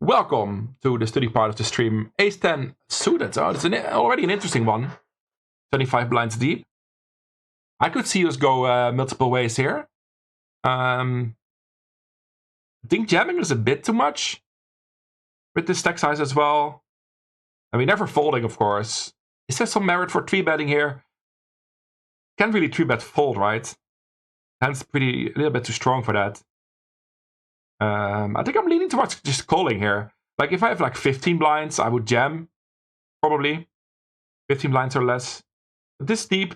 Welcome to the study part of the stream. Ace-10 suited. Oh, it's already an interesting one. 25 blinds deep. I could see us go multiple ways here. I think jamming is a bit too much with this stack size as well. I mean, never folding, of course. Is there some merit for 3-betting here? Can't really 3-bet fold, right? Hand's a little bit too strong for that. I think I'm leaning towards just calling here. Like, if I have like 15 blinds, I would jam. Probably. 15 blinds or less. This deep,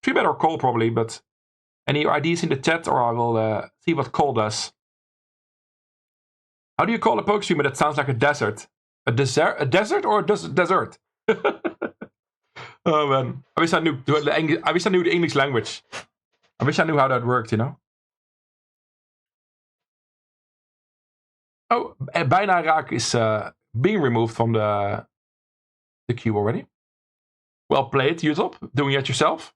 3-bet or call probably, but any ideas in the chat, or I will see what call does. How do you call a poker streamer that sounds like a desert? A desert or a desert? Oh man, I wish I knew the English language. I wish I knew how that worked, you know. Oh, bijna raak is being removed from the queue already. Well played, Utop. Doing it yourself.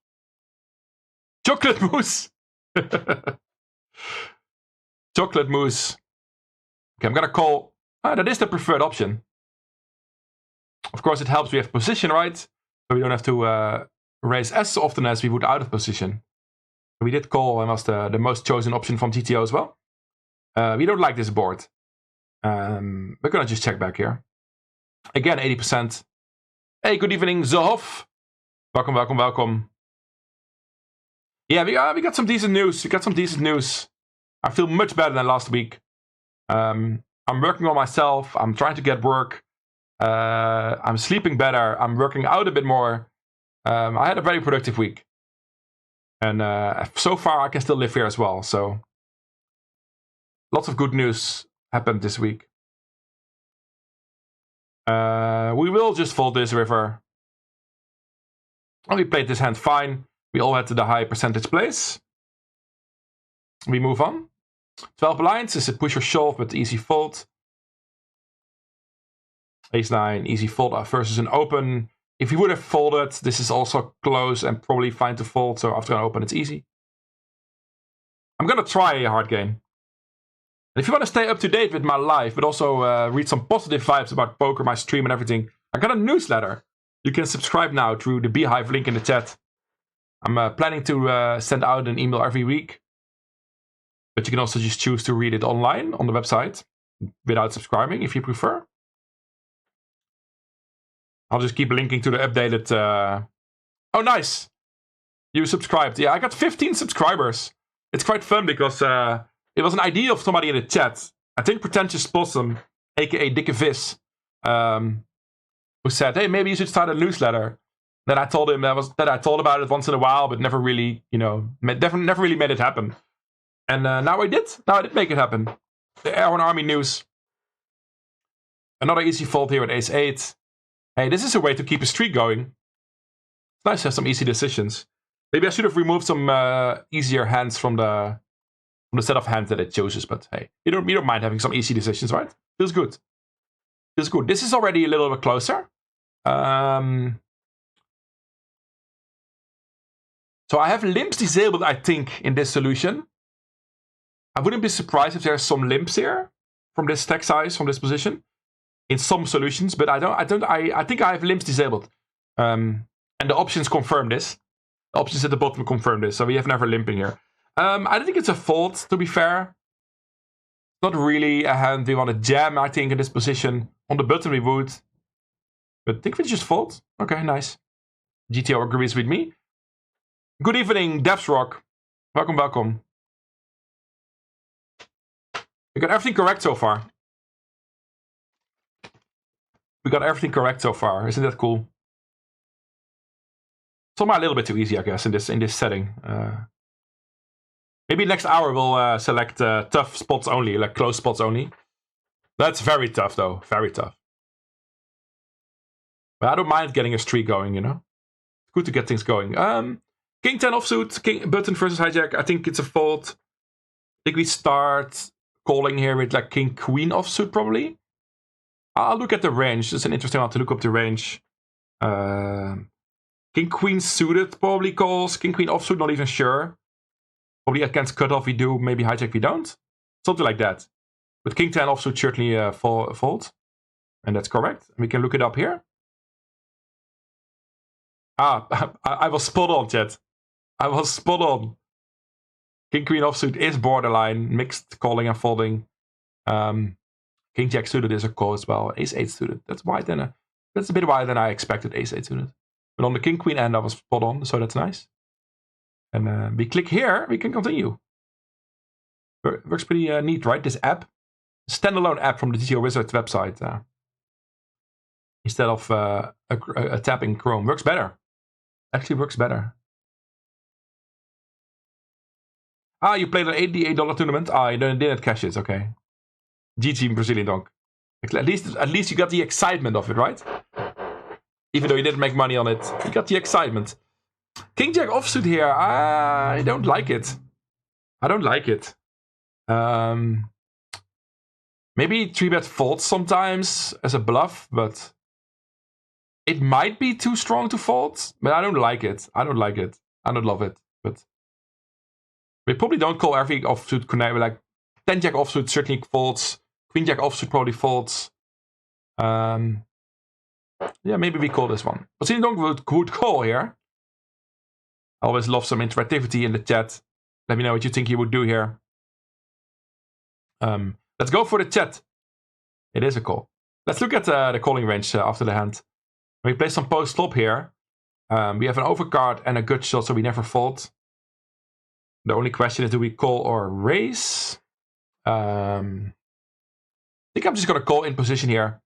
Chocolate mousse. Chocolate mousse. Okay, I'm gonna call. That is the preferred option. Of course, it helps we have position, right? So we don't have to raise as often as we would out of position. We did call, and was the most chosen option from GTO as well. We don't like this board. We're gonna just check back here. Again, 80%. Hey, good evening, Zohoff. Welcome, welcome, welcome. Yeah, we got some decent news. I feel much better than last week. I'm working on myself. I'm trying to get work. I'm sleeping better. I'm working out a bit more. I had a very productive week. And so far, I can still live here as well. So, lots of good news happened this week. We will just fold this river. We played this hand fine. We all had the high percentage plays. We move on. 12 blinds is a push or shove, but easy fold. Ace-9, easy fold versus an open. If you would have folded, this is also close and probably fine to fold. So after an open, it's easy. I'm going to try a hard game. And if you want to stay up to date with my life, but also read some positive vibes about poker, my stream and everything, I got a newsletter. You can subscribe now through the Beehive link in the chat. I'm planning to send out an email every week. But you can also just choose to read it online on the website without subscribing if you prefer. I'll just keep linking to the updated... Oh, nice! You subscribed. Yeah, I got 15 subscribers. It's quite fun because it was an idea of somebody in the chat. I think Pretentious Possum, aka Dikke Vis, who said, hey, maybe you should start a newsletter. Then I told him that I thought about it once in a while, but never really, never really made it happen. And now I did. Now I did make it happen. The Air Army news. Another easy fold here with Ace-8. Hey, this is a way to keep a streak going. It's nice to have some easy decisions. Maybe I should have removed some easier hands from the set of hands that it chooses. But hey, you don't mind having some easy decisions, right? Feels good. Feels good. This is already a little bit closer. So I have limps disabled, I think, in this solution. I wouldn't be surprised if there's some limps here from this stack size, from this position, in some solutions. But I think I have limps disabled, and the options confirm this. The options at the bottom confirm this, so we have never limping here. I don't think it's a fold, to be fair. Not really a hand we want to jam, I think, in this position. On the button we would, but I think we just fold. Okay, nice. GTO agrees with me. Good evening, Devsrock. Welcome, welcome. We got everything correct so far. Isn't that cool? Somehow a little bit too easy, I guess, in this setting. Maybe next hour we'll select tough spots only, like close spots only. That's very tough, though. Very tough. But I don't mind getting a streak going, you know? It's good to get things going. King 10 offsuit, King button versus hijack. I think it's a fold. I think we start calling here with like King Queen offsuit, probably. I'll look at the range. It's an interesting one to look up the range. King Queen suited probably calls. King Queen offsuit, not even sure. Probably against cutoff we do. Maybe hijack we don't. Something like that. But king 10 offsuit certainly fold. And that's correct. We can look it up here. I was spot on, chat. I was spot on. King queen offsuit is borderline, mixed calling and folding. King jack suited is a call as well. Ace 8 suited. That's a bit wider than I expected. Ace 8 suited. But on the king queen end, I was spot on, so that's nice. And we click here, we can continue. Works pretty neat, right? This app, standalone app from the GTOWizard website, instead of a tab in Chrome, works better. Actually, works better. You played an $88 tournament. You didn't cash it. Okay. GG Brazilian donk. At least you got the excitement of it, right? Even though you didn't make money on it, you got the excitement. King Jack offsuit here. I don't like it. I don't like it. Maybe 3-bet folds sometimes as a bluff, but it might be too strong to fold. But I don't like it. I don't like it. I don't love it. But we probably don't call every offsuit connect. Like 10 Jack offsuit certainly folds. Queen Jack offsuit probably folds. Yeah, maybe we call this one. But Donk would call here. I always love some interactivity in the chat. Let me know what you think he would do here. Let's go for the chat. It is a call. Let's look at the calling range after the hand. We play some post flop here. We have an overcard and a good shot, so we never fold. The only question is, do we call or raise? I think I'm just going to call in position here.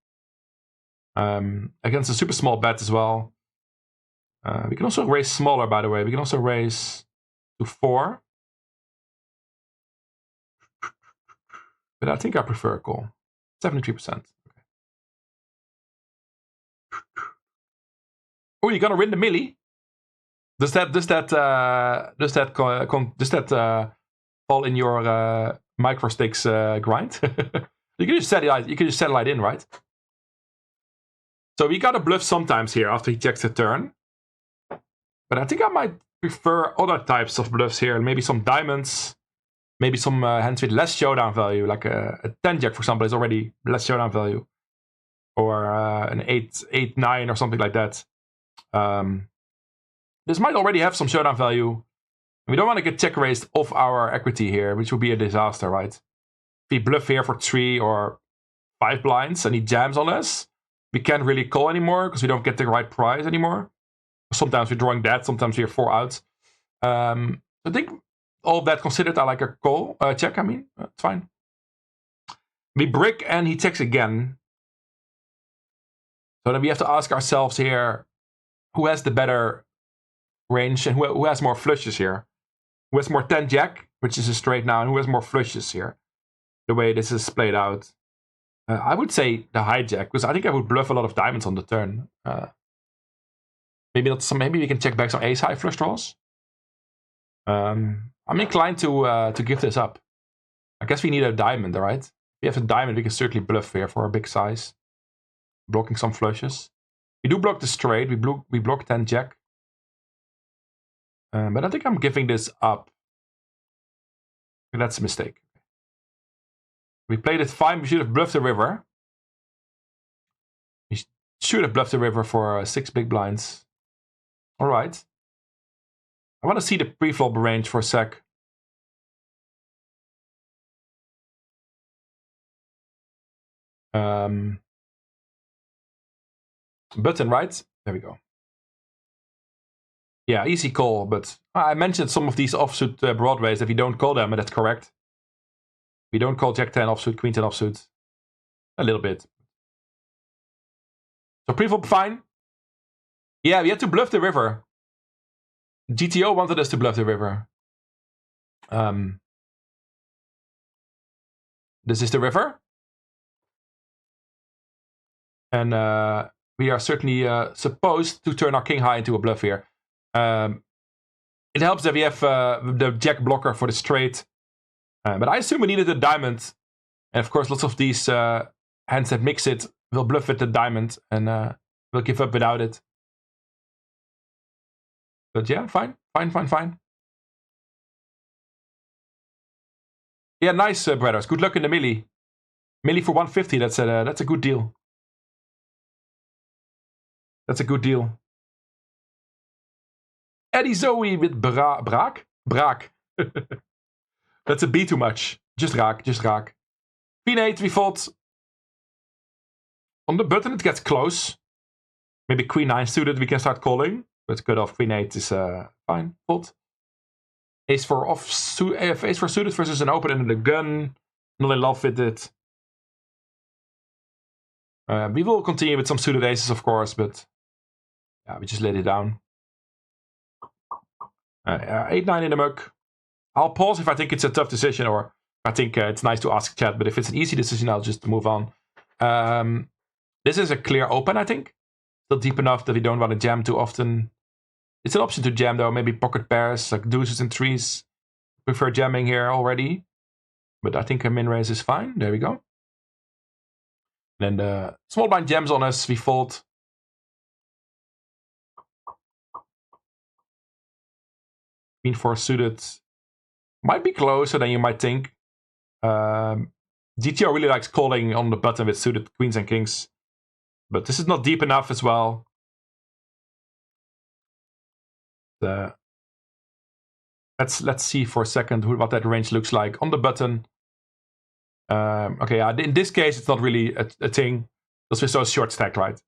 Against a super small bet as well. We can also raise smaller, by the way. We can also raise to 4. But I think I prefer a call. 73%. Okay. Oh, you're gonna win the milli? Does that fall in your micro stakes grind? You can just satellite in, right? So we gotta bluff sometimes here after he checks the turn. But I think I might prefer other types of bluffs here. Maybe some diamonds. Maybe some hands with less showdown value. Like a 10 jack, for example, is already less showdown value. Or an 8-9 or something like that. This might already have some showdown value. We don't want to get check raised off our equity here, which would be a disaster, right? If we bluff here for 3 or 5 blinds and he jams on us, we can't really call anymore because we don't get the right price anymore. Sometimes we're drawing that, sometimes we're 4 outs. I think all of that considered, I like a call. Check, I mean, it's fine. We brick and he checks again. So then we have to ask ourselves here, who has the better range and who has more flushes here? Who has more 10 jack, which is a straight now, and who has more flushes here? The way this is played out. I would say the hijack, because I think I would bluff a lot of diamonds on the turn. Maybe we can check back some ace high flush draws. I'm inclined to give this up. I guess we need a diamond, right? If we have a diamond, we can certainly bluff here for a big size. Blocking some flushes. We do block the straight. We block 10 jack. But I think I'm giving this up. That's a mistake. We played it fine. We should have bluffed the river. We should have bluffed the river for 6 big blinds. All right. I want to see the pre-flop range for a sec. Button, right? There we go. Yeah, easy call, but I mentioned some of these offsuit broadways. If you don't call them, and that's correct. We don't call Jack 10 offsuit, Queen 10 offsuit. A little bit. So pre-flop fine. Yeah, we had to bluff the river. GTO wanted us to bluff the river. This is the river. And we are certainly supposed to turn our king high into a bluff here. It helps that we have the jack blocker for the straight. But I assume we needed a diamond. And of course, lots of these hands that mix it will bluff with the diamond. And will give up without it. But yeah, fine. Yeah, nice, brothers. Good luck in the milli. Millie for 150, that's a good deal. That's a good deal. Eddie Zoe with Braak? Braak. That's a B too much. Just raak, just raak. Queen 8, we fold. On the button, it gets close. Maybe Queen 9 suited, we can start calling. But cut off Queen 8 is fine. Fold. Ace 4 Ace 4 suited versus an open-ended gun. Not in love with it. We will continue with some suited aces, of course, but yeah, we just let it down. 8-9 in the muck. I'll pause if I think it's a tough decision, or I think it's nice to ask chat, but if it's an easy decision, I'll just move on. This is a clear open, I think. Still deep enough that we don't want to jam too often. It's an option to jam, though. Maybe pocket pairs, like deuces and threes. Prefer jamming here already. But I think a min raise is fine. There we go. And then the small blind jams on us. We fold. Queen 4 suited. Might be closer than you might think. GTO really likes calling on the button with suited queens and kings. But this is not deep enough as well. Let's see for a second what that range looks like on the button. Okay, in this case, it's not really a thing. Because we're so short stacked, right?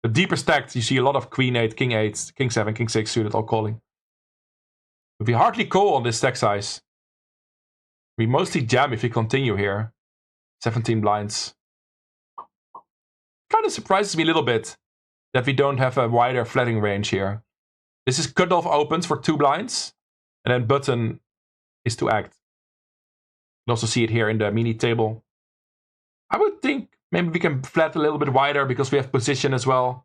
The deeper stacked, you see a lot of Queen 8, King 8, King 7, King 6 suited all calling. But we hardly call on this stack size. We mostly jam if we continue here. 17 blinds. Kind of surprises me a little bit that we don't have a wider flatting range here. This is cutoff opens for 2 blinds. And then button is to act. You can also see it here in the mini table. I would think maybe we can flat a little bit wider because we have position as well.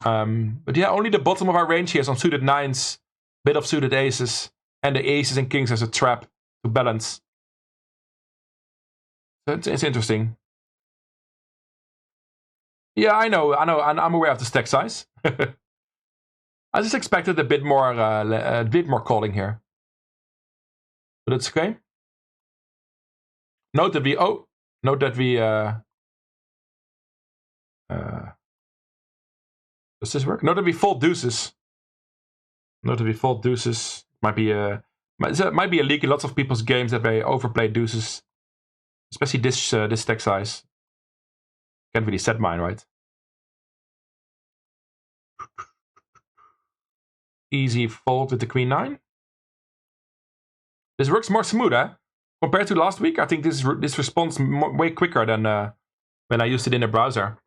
But yeah, only the bottom of our range here is on suited 9s, bit of suited aces, and the aces and kings as a trap to balance. So it's interesting. Yeah, I know. I'm aware of the stack size. I just expected a bit more calling here, but it's okay. Note that we does this work? Note that we fold deuces. Might be a leak in lots of people's games that they overplay deuces, especially this stack size. Can't really set mine, right? Easy fold with the Queen 9. This works more smooth, eh? Compared to last week, I think this responds way quicker than when I used it in the browser.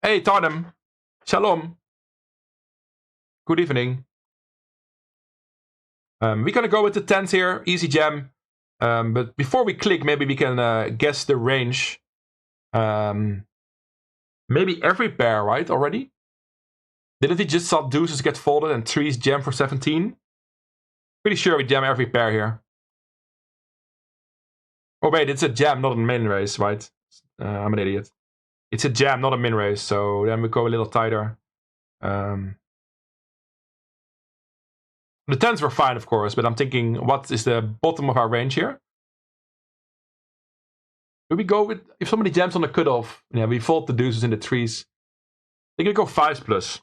Hey, Tardem. Shalom. Good evening. We're gonna go with the 10s here. Easy jam. But before we click, maybe we can guess the range. Maybe every pair, right, already? Didn't we just saw deuces get folded and threes jam for 17? Pretty sure we jam every pair here. Oh wait, it's a jam, not a min raise, right? I'm an idiot. It's a jam, not a min raise, so then we go a little tighter. The 10s were fine, of course, but I'm thinking, what is the bottom of our range here? Do we go with, if somebody jams on the cutoff, yeah, we fold the deuces and the threes. They're gonna go 5s plus.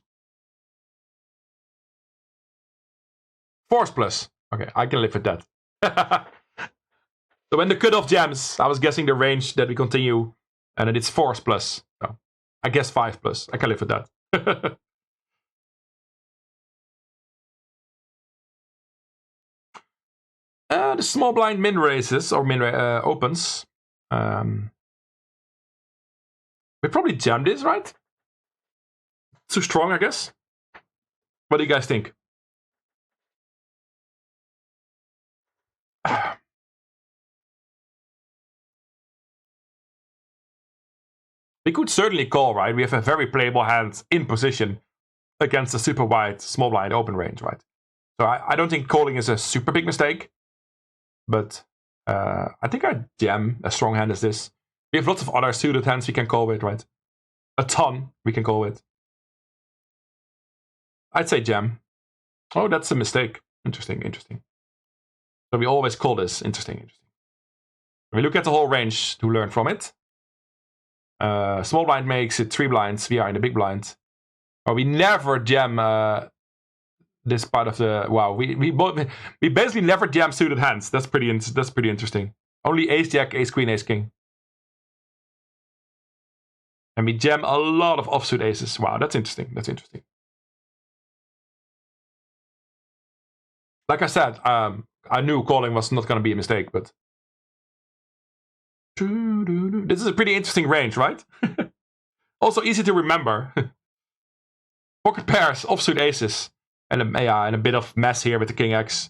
4s plus. Okay, I can live with that. So when the cutoff jams, I was guessing the range that we continue, and then it's 4s plus. So I guess 5 plus. I can live with that. The small blind min raises, or min opens. We probably jam this, right? Too strong, I guess. What do you guys think? We could certainly call, right? We have a very playable hand in position against a super wide small blind open range, right? So I don't think calling is a super big mistake. But I think I jam a strong hand as this. We have lots of other suited hands we can call with, right? A ton we can call with. I'd say jam. Oh, that's a mistake. Interesting. So we always call this. Interesting. We look at the whole range to learn from it. Small blind makes it 3 blinds. We are in the big blind. Oh, we never jam this part of the... Wow, we basically never jam suited hands. That's pretty interesting. Only ace jack, ace queen, ace king. And we jam a lot of offsuit aces. Wow, that's interesting. That's interesting. Like I said, I knew calling was not going to be a mistake, but... This is a pretty interesting range, right? Also easy to remember. Pocket pairs, offsuit aces. And a bit of mess here with the king x.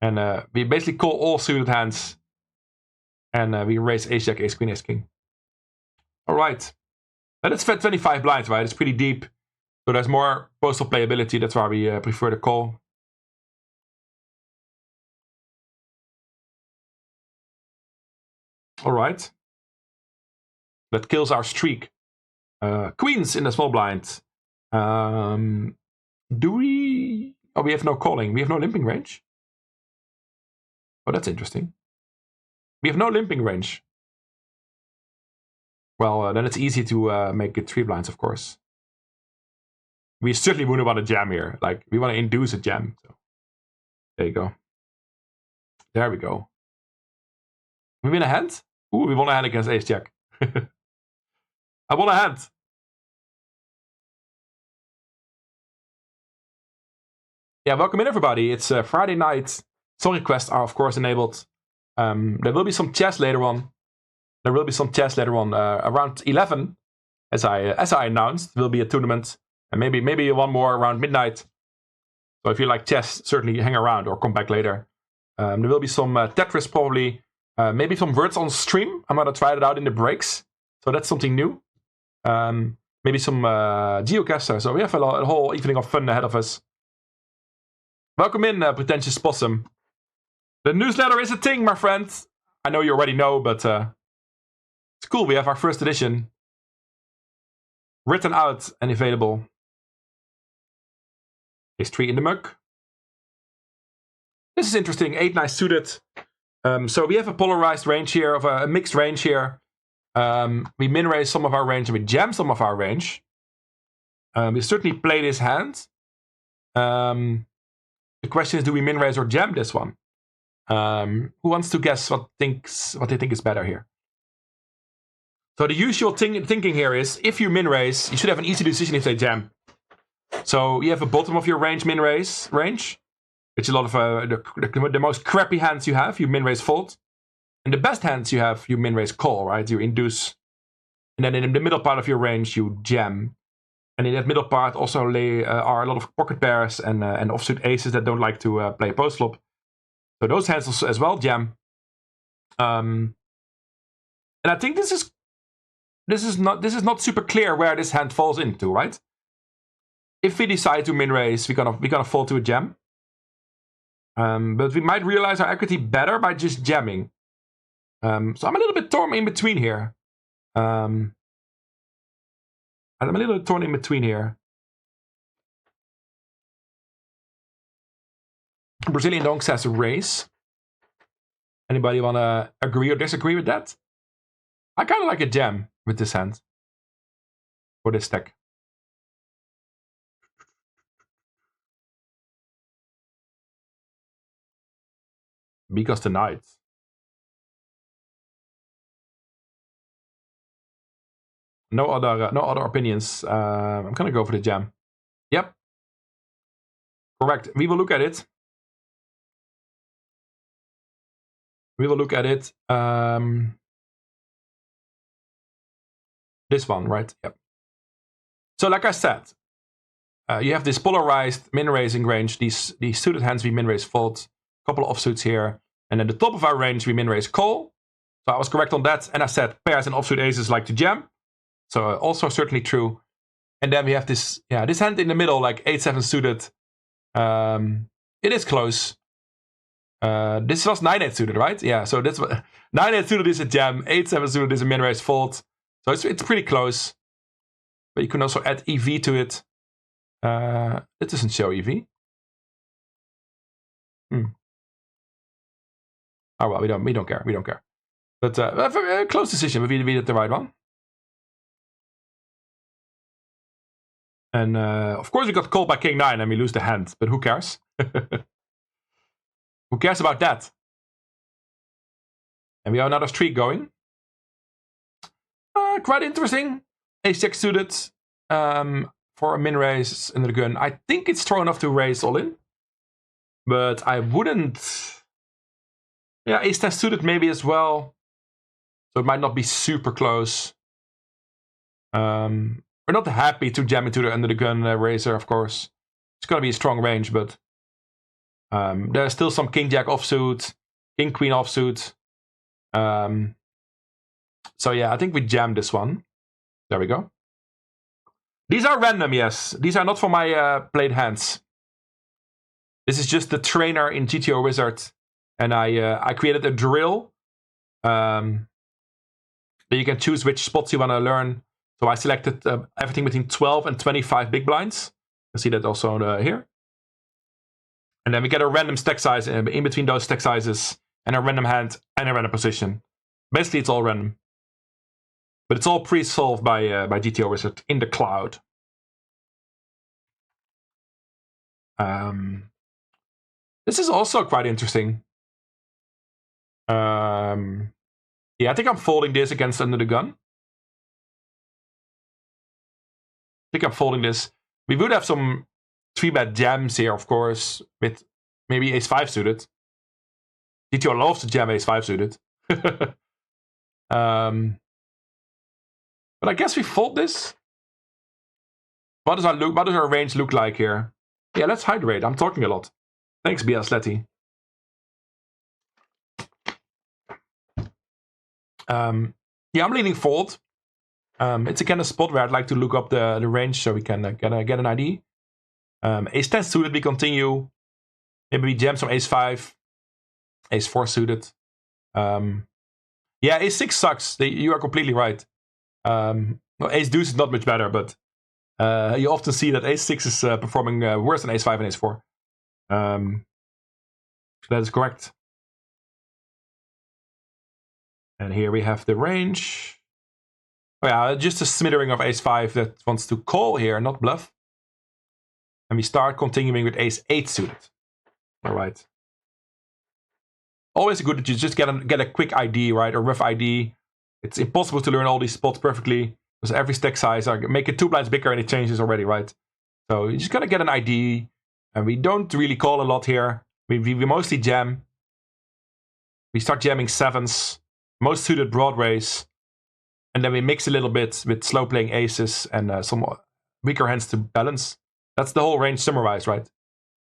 And we basically call all suited hands. And we raise ace jack, ace queen, ace king. Alright. And it's 25 blinds, right? It's pretty deep. So there's more postal playability. That's why we prefer the call. Alright. That kills our streak. Queens in the small blind. Do we... Oh, we have no calling. We have no limping range. Oh, that's interesting. We have no limping range. Well, then it's easy to make it 3 blinds, of course. We certainly wouldn't want to jam here. Like, we want to induce a jam. So. There you go. There we go. We win a hand? Ooh, we won a hand against ace jack. I won a hand. Yeah, welcome in everybody. It's Friday night. Song requests are of course enabled. There will be some chess later on. Around 11, as I announced. There will be a tournament, and maybe one more around midnight. So if you like chess, certainly hang around or come back later. There will be some Tetris probably. Maybe some words on stream. I'm gonna try it out in the breaks. So that's something new. Maybe some geocaster. So we have a whole evening of fun ahead of us. Welcome in, Pretentious Possum. The newsletter is a thing, my friend. I know you already know, but it's cool. We have our first edition written out and available. Ace 3 in the mug. This is interesting. 8 nice suited. So we have a polarized range here, of a mixed range here. We min-raise some of our range and we jam some of our range. We certainly play this hand. The question is, do we min-raise or jam this one? Who wants to guess what they think is better here? So the usual thinking here is, if you min-raise, you should have an easy decision if they jam. So you have a bottom of your range min-raise range, which is a lot of the most crappy hands you have, you min-raise fold. And the best hands you have, you min-raise call, right? You induce. And then in the middle part of your range, you jam. And in that middle part also are a lot of pocket pairs and offsuit aces that don't like to play post flop. So those hands also as well jam. And I think this is not super clear where this hand falls into, right? If we decide to min raise, we're gonna fall to a jam. But we might realize our equity better by just jamming. So I'm a little bit torn in between here. Brazilian Donk says raise. Anybody want to agree or disagree with that? I kind of like a jam with this hand. For this stack. Because tonight. No other opinions. I'm gonna go for the jam. Yep. Correct. We will look at it. This one, right? Yep. So like I said, you have this polarized min-raising range. These suited hands we min-raise fold. A couple of offsuits here. And at the top of our range we min-raise call. So I was correct on that. And I said pairs and offsuit aces like to jam. So also certainly true. And then we have this hand in the middle, like 8-7 suited. It is close. This was 9-8 suited, right? Yeah, so that's what 9-8 suited is a jam, 8-7 suited is a min-raise fold. So it's pretty close. But you can also add EV to it. It doesn't show EV. Oh well, we don't care. But a close decision, but we did the right one. And of course we got called by King 9 and we lose the hand, but who cares? Who cares about that? And we have another streak going. Quite interesting. Ace-6 suited for a min raise under the gun. I think it's strong enough to raise all in. But I wouldn't... Yeah, Ace-10 suited maybe as well. So it might not be super close. We're not happy to jam into the under the gun raiser, of course. It's going to be a strong range, but there's still some King-Jack offsuit, King-Queen offsuit. So yeah, I think we jammed this one. There we go. These are random, yes. These are not for my played hands. This is just the trainer in GTOWizard. And I created a drill. That you can choose which spots you want to learn. So I selected everything between 12 and 25 big blinds. You see that also here. And then we get a random stack size in between those stack sizes. And a random hand and a random position. Basically, it's all random. But it's all pre-solved by GTOWizard in the cloud. This is also quite interesting. Yeah, I think I'm folding this against under the gun. I think I'm folding this. We would have some 3-bet jams here, of course, with maybe ace-5 suited. GTO loves to jam ace-5 suited. But I guess we fold this. What does our range look like here? Yeah, let's hydrate. I'm talking a lot. Thanks, Biasletti. Yeah, I'm leaning fold. It's again a spot where I'd like to look up the range so we can get an ID. Ace-10 suited, we continue. Maybe we jam some ace-5. Ace-4 suited. Yeah, ace-6 sucks. You are completely right. Well, ace-deuce is not much better, but you often see that ace-6 is performing worse than ace-5 and ace-4. That is correct. And here we have the range. Oh yeah, just a smattering of ace-5 that wants to call here, not bluff. And we start continuing with ace-8 suited. All right. Always good that you just get a quick ID, right? A rough ID. It's impossible to learn all these spots perfectly because every stack size, make it 2 blinds bigger and it changes already, right? So you just gotta get an ID, and we don't really call a lot here. We mostly jam. We start jamming 7s, most suited broad raise, and then we mix a little bit with slow playing aces and some weaker hands to balance. That's the whole range summarized, right?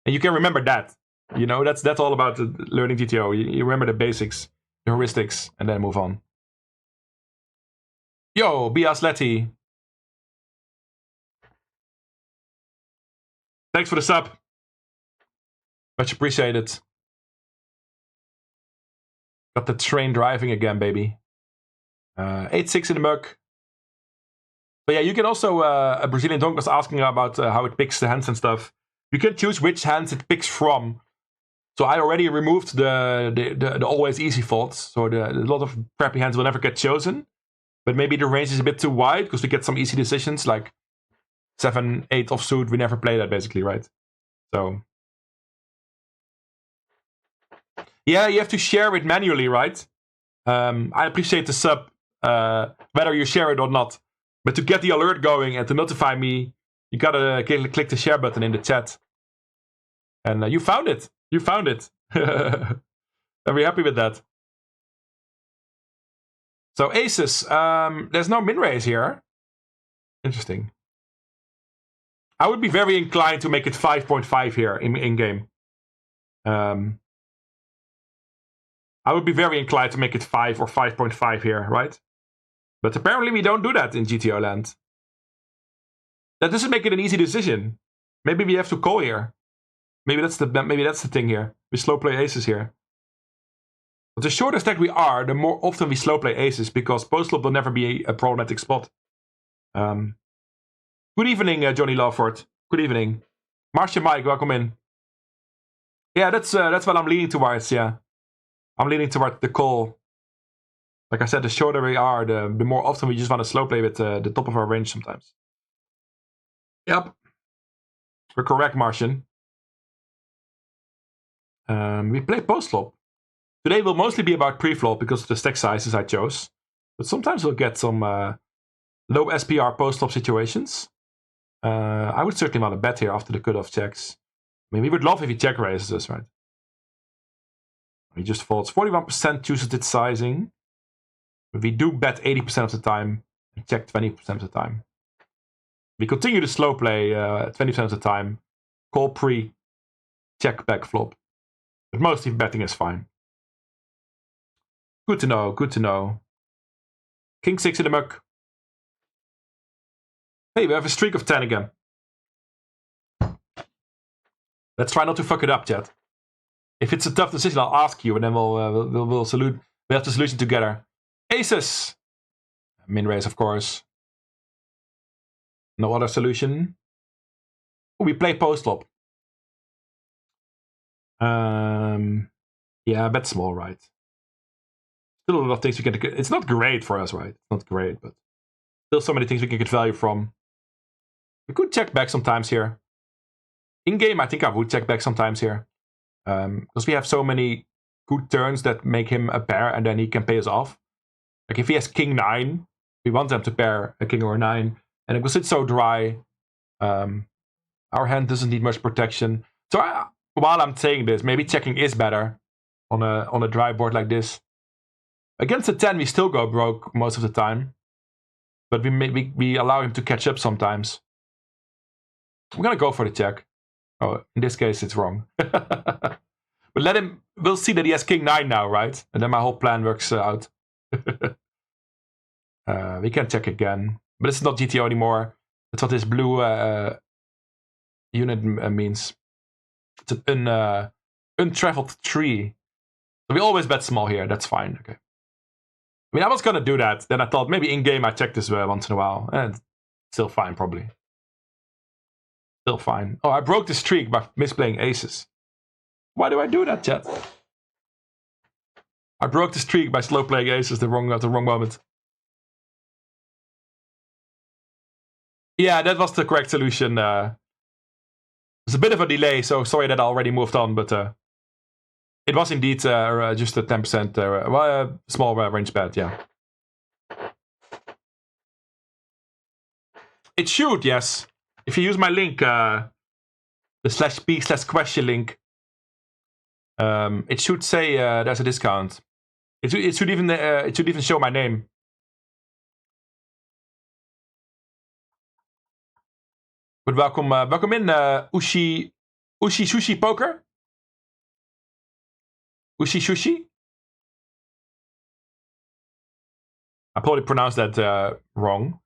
And you can remember that. You know, that's all about learning GTO. You remember the basics, the heuristics, and then move on. Yo, Biasletti. Thanks for the sub. Much appreciated. Got the train driving again, baby. 8-6 in the mug. But yeah, you can also, a Brazilian donk was asking about how it picks the hands and stuff. You can choose which hands it picks from. So I already removed the always easy faults. So a lot of crappy hands will never get chosen. But maybe the range is a bit too wide because we get some easy decisions like 7, 8 offsuit. We never play that basically, right? So yeah, you have to share it manually, right? I appreciate the sub, whether you share it or not. But to get the alert going and to notify me, you gotta click the share button in the chat. And you found it. You found it. I'm very happy with that. So aces, there's no min raise here. Interesting. I would be very inclined to make it 5.5 here in game. I would be very inclined to make it 5 or 5.5 here, right? But apparently we don't do that in GTO land. That doesn't make it an easy decision. Maybe we have to call here. Maybe that's the thing here. We slow play aces here. But the shorter stack we are, the more often we slow play aces because post-flop will never be a problematic spot. Good evening, Johnny Lawford. Good evening. Marcia Mike, welcome in. Yeah, that's what I'm leaning towards, yeah. I'm leaning towards the call. Like I said, the shorter we are, the more often we just want to slow play with the top of our range sometimes. Yep. We're correct, Martian. We play post-flop. Today will mostly be about pre-flop because of the stack sizes I chose. But sometimes we'll get some low SPR post-flop situations. I would certainly want to bet here after the cutoff checks. I mean, we would love if he check raises us, right? He just folds. 41% chooses its sizing. But we do bet 80% of the time and check 20% of the time. We continue to slow play 20% of the time. Call pre, check back flop. But mostly betting is fine. Good to know, good to know. King 6 in the muck. Hey, we have a streak of 10 again. Let's try not to fuck it up, chat. If it's a tough decision, I'll ask you, and then we'll have the solution together. Aces. Min raise, of course. No other solution. Oh, we play post flop. Yeah, bet small, right? Still a lot of things we can. It's not great for us, right? It's not great, but still so many things we can get value from. We could check back sometimes here. In game, I think I would check back sometimes here. Because we have so many good turns that make him a pair and then he can pay us off. Like if he has king 9, we want them to pair a king or a 9. And because it's so dry, our hand doesn't need much protection. So while I'm saying this, maybe checking is better on a dry board like this. Against a 10, we still go broke most of the time. But we allow him to catch up sometimes. I'm going to go for the check. Oh, in this case, it's wrong. But let him... We'll see that he has king 9 now, right? And then my whole plan works out. We can check again. But it's not GTO anymore. That's what this blue unit means. It's an untraveled tree. So we always bet small here. That's fine. Okay. I mean, I was going to do that. Then I thought maybe in-game I check this once in a while. And still fine, probably. Still fine. Oh, I broke the streak by misplaying aces. Why do I do that, chat? I broke the streak by slow playing aces at the wrong moment. Yeah, that was the correct solution. There's a bit of a delay, so sorry that I already moved on, but it was indeed just a 10% small range bet, yeah. It should, yes. If you use my link, the /p/Questje link, it should say there's a discount. It should even show my name. But welcome in, Ushi Sushi Poker. Ushi Sushi. I probably pronounced that wrong.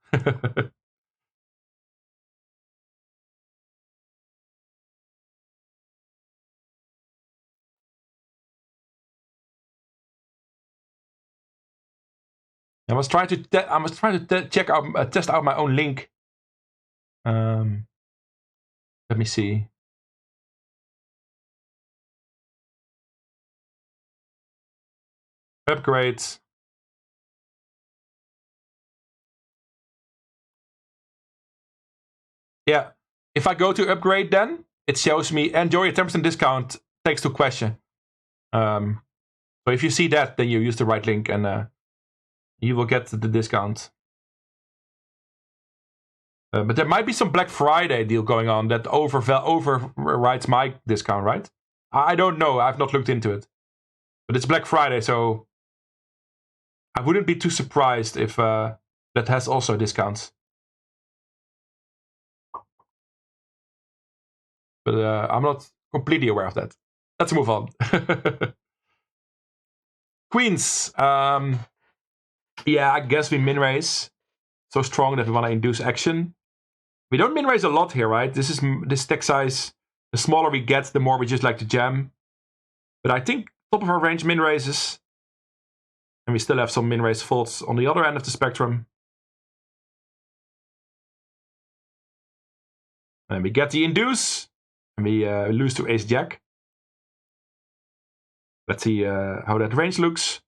I was trying to check out, test out my own link. Let me see. Upgrades. Yeah, if I go to upgrade, then it shows me enjoy a 10% discount thanks to Questje. So if you see that, then you use the right link and you will get the discount. But there might be some Black Friday deal going on that overrides my discount, right? I don't know. I've not looked into it. But it's Black Friday, so I wouldn't be too surprised if that has also discounts. But I'm not completely aware of that. Let's move on. Queens. Yeah, I guess we min-raise. So strong that we want to induce action. We don't min-raise a lot here, right? This stack size. The smaller we get, the more we just like to jam. But I think top of our range min-raises. And we still have some min-raise folds on the other end of the spectrum. And we get the induce. And we lose to ace-jack. Let's see how that range looks.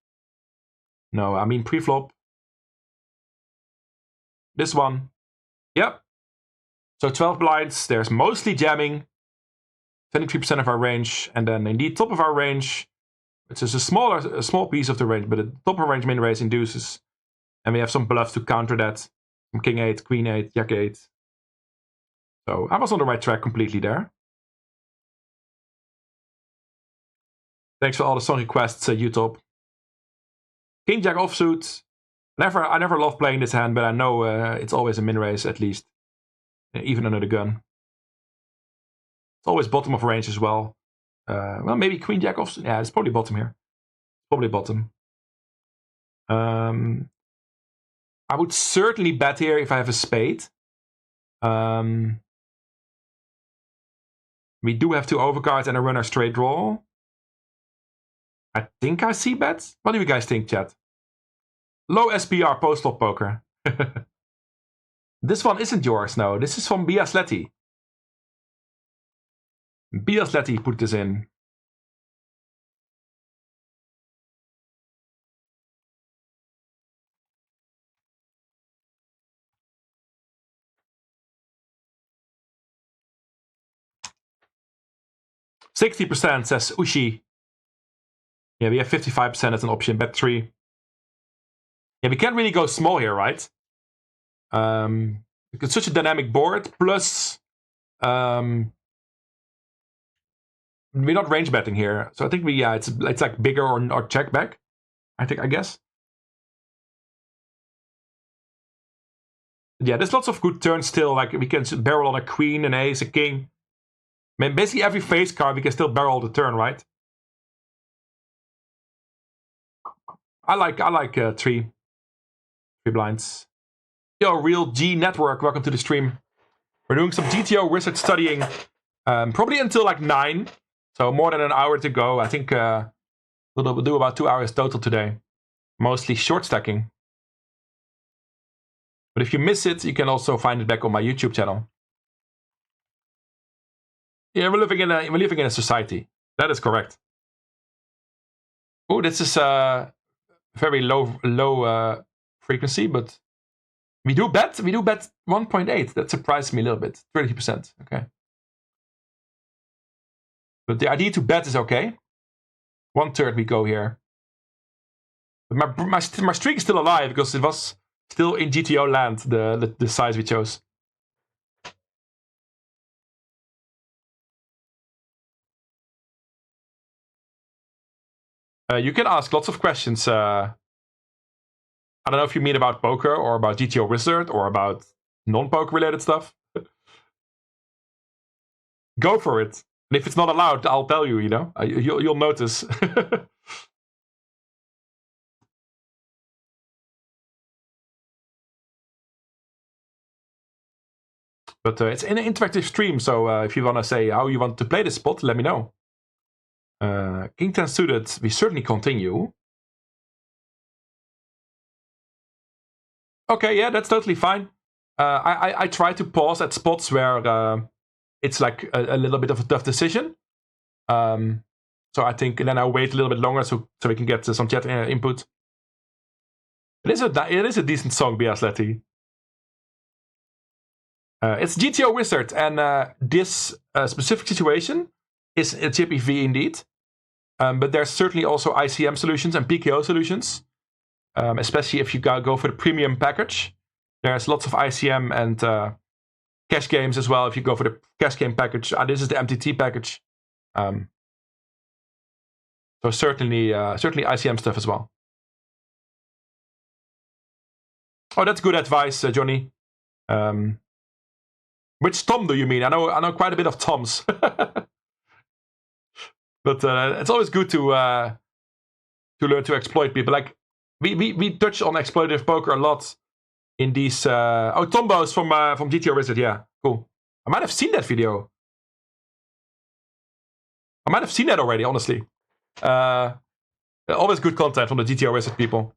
No, I mean pre-flop. This one. Yep. So 12 blinds. There's mostly jamming. 23% of our range. And then indeed top of our range, which is a small piece of the range, but the top of range min raise induces. And we have some bluffs to counter that. From King 8, Queen 8, Jack 8. So I was on the right track completely there. Thanks for all the song requests, YouTube. King Jack offsuit. I never love playing this hand, but I know it's always a min raise at least. Even under the gun. It's always bottom of range as well. Well, maybe Queen Jack offsuit. Yeah, it's probably bottom here. Probably bottom. I would certainly bet here if I have a spade. We do have 2 overcards and a runner straight draw. I think I see bets. What do you guys think, chat? Low SPR post-flop poker. This one isn't yours, no. This is from Biasletti. Biasletti put this in. %60% says Ushi. Yeah, we have 55% as an option, bet 3. Yeah, we can't really go small here, right? It's such a dynamic board, plus we're not range betting here. So I think it's like bigger or check back, I guess. Yeah, there's lots of good turns still, like we can barrel on a queen, an ace, a king. I mean, basically every face card we can still barrel the turn, right? I like 3 blinds. Yo, Real G Network, welcome to the stream. We're doing some GTOWizard studying, probably until like 9, so more than an hour to go. I think we'll do about 2 hours total today, mostly short stacking. But if you miss it, you can also find it back on my YouTube channel. Yeah, we're living in a society. That is correct. Oh, this is very low frequency, but we do bet 1.8. That surprised me a little bit. 30%. Okay. But the idea to bet is okay. 1/3 we go here. But my streak is still alive because it was still in GTO land, the size we chose. You can ask lots of questions. I don't know if you mean about poker or about GTOWizard or about non-poker related stuff. Go for it. And if it's not allowed, I'll tell you, you'll notice. But it's an interactive stream, so if you want to say how you want to play this spot, let me know. King 10 suited, we certainly continue. Okay, yeah, that's totally fine. I try to pause at spots where it's like a little bit of a tough decision. So I think then I'll wait a little bit longer so we can get some chat input. It is a decent song, Biasletti. It's GTOWizard, and this specific situation is a chippy V indeed. But there's certainly also ICM solutions and PKO solutions, especially if you go for the premium package. There's lots of ICM and cash games as well if you go for the cash game package. This is the MTT package. So certainly ICM stuff as well. Oh, that's good advice, Johnny. Which Tom do you mean? I know quite a bit of Toms. But it's always good to learn to exploit people. Like we touch on exploitative poker a lot in these. Tombo's from GTOWizard. Yeah, cool. I might have seen that video. I might have seen that already. Honestly, always good content from the GTOWizard people.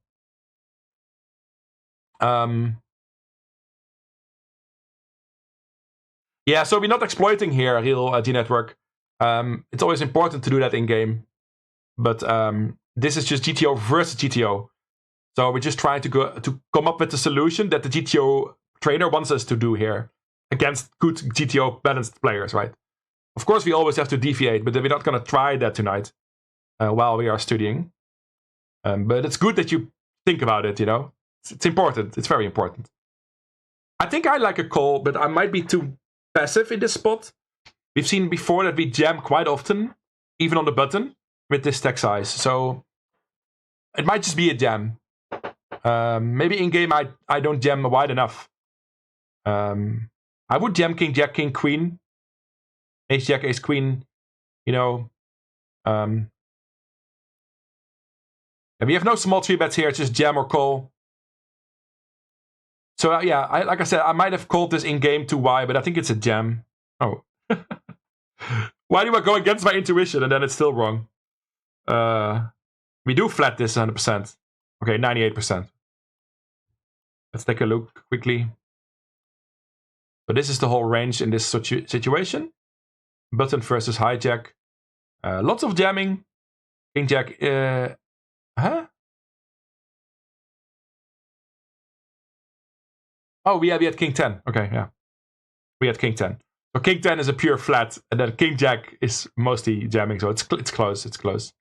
Yeah, so we're not exploiting here, Real G Network. It's always important to do that in game, but this is just GTO versus GTO. So we're just trying to come up with the solution that the GTO trainer wants us to do here against good GTO balanced players, right? Of course, we always have to deviate, but we're not going to try that tonight while we are studying. But it's good that you think about it, you know? It's important. It's very important. I think I like a call, but I might be too passive in this spot. We've seen before that we jam quite often, even on the button, with this stack size. So it might just be a jam. Maybe in-game I don't jam wide enough. I would jam King, Jack, King, Queen. Ace, Jack, Ace, Queen. You know. And we have no small 3-bets here. It's just jam or call. So yeah, like I said, I might have called this in-game too wide, but I think it's a jam. Oh. Why do I go against my intuition and then it's still wrong? We do flat this 100%. Okay, 98%. Let's take a look quickly. So this is the whole range in this situation. Button versus hijack. Lots of jamming. King Jack. Huh? Oh, we had King 10. Okay, yeah. We had King 10. So King 10 is a pure flat, and then King Jack is mostly jamming, so it's close. It's close.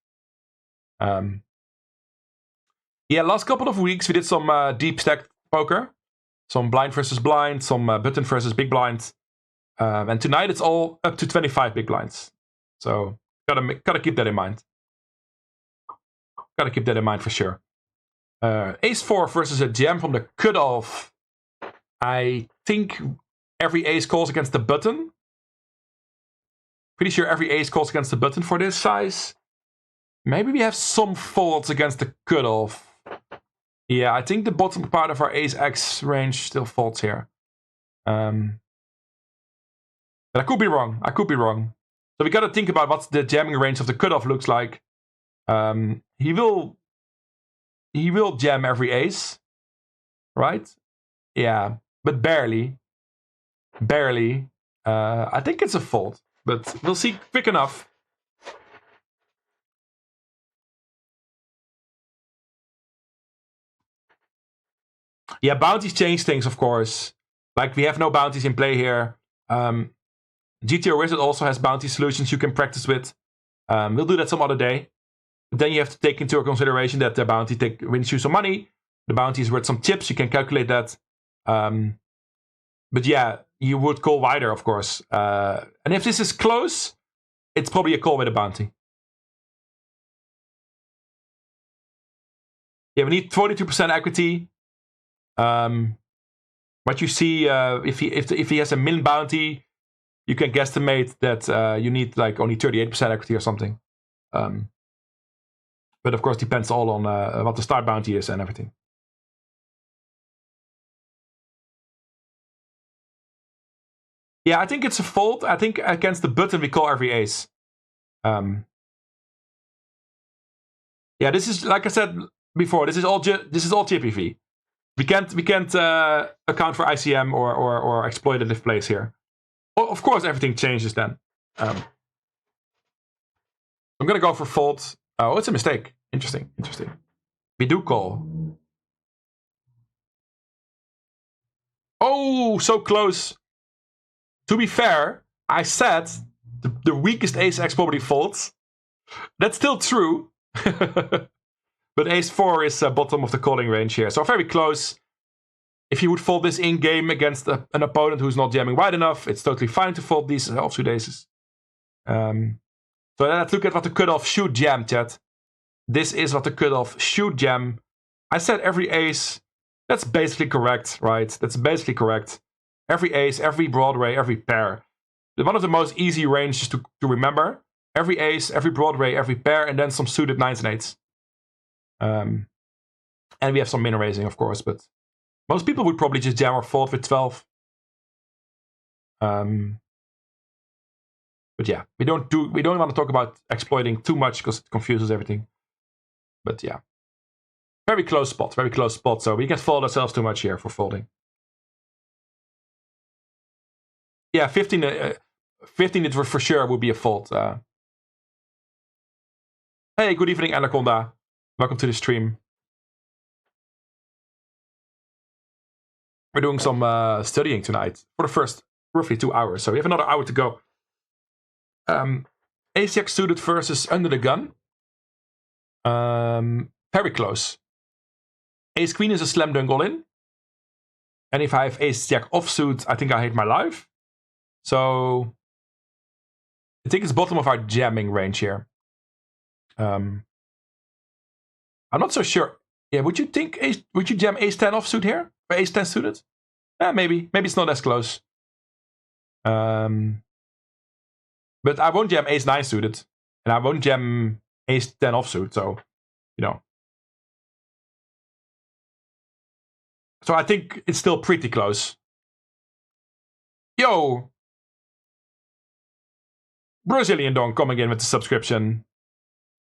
Yeah, last couple of weeks we did some deep stack poker. Some blind versus blind, some button versus big blind. And tonight it's all up to 25 big blinds. So gotta keep that in mind. Gotta keep that in mind for sure. Ace 4 versus a jam from the cutoff. I think every ace calls against the button. Pretty sure every ace calls against the button for this size. Maybe we have some folds against the cutoff. Yeah, I think the bottom part of our ace X range still folds here. But I could be wrong. I could be wrong. So we gotta think about what the jamming range of the cutoff looks like. He will jam every ace, right? Yeah, but barely. Barely. I think it's a fold, but we'll see quick enough. Yeah, bounties change things, of course. Like, we have no bounties in play here. GTOWizard also has bounty solutions you can practice with. We'll do that some other day. But then you have to take into consideration that the bounty wins you some money. The bounty is worth some chips. You can calculate that. But yeah, you would call wider, of course. And if this is close, it's probably a call with a bounty. Yeah, we need 42% equity. What you see, if he has a min bounty, you can guesstimate that you need like only 38% equity or something. But of course, depends all on what the start bounty is and everything. Yeah, I think it's a fold. I think against the button we call every ace. Yeah, this is, like I said before, this is all GPV. We can't account for ICM or exploitative plays here. Well, of course, everything changes then. I'm gonna go for fold. Oh, it's a mistake. Interesting. We do call. Oh, so close. To be fair, I said the weakest ace X probably folds. That's still true. But ace 4 is bottom of the calling range here. So very close. If you would fold this in-game against an opponent who's not jamming wide enough, it's totally fine to fold these offsuit aces. So let's look at what the cutoff should jam, chat. This is what the cutoff should jam. I said every ace. That's basically correct, right? That's basically correct. Every ace, every Broadway, every pair. One of the most easy ranges to remember. Every ace, every Broadway, every pair, and then some suited 9s and 8s. And we have some min raising, of course, but most people would probably just jam or fold with 12. But yeah, we don't want to talk about exploiting too much because it confuses everything. But yeah, very close spot. So we can fold ourselves too much here for folding. Yeah, 15 it for sure would be a fold. Hey, good evening, Anaconda. Welcome to the stream. we're doing some studying tonight for the first roughly 2 hours. So we have another hour to go. Ace-Jack suited versus under the gun. Very close. Ace-Queen is a slam dunk all-in. And if I have Ace-Jack offsuit, I think I hate my life. So I think it's bottom of our jamming range here. I'm not so sure. Yeah, would you jam Ace-10 offsuit here? Or Ace-10 suited? Maybe. Maybe it's not as close. But I won't jam Ace-9 suited. And I won't jam Ace-10 offsuit, so, you know. So I think it's still pretty close. Yo! Brazilian Don coming in with the subscription.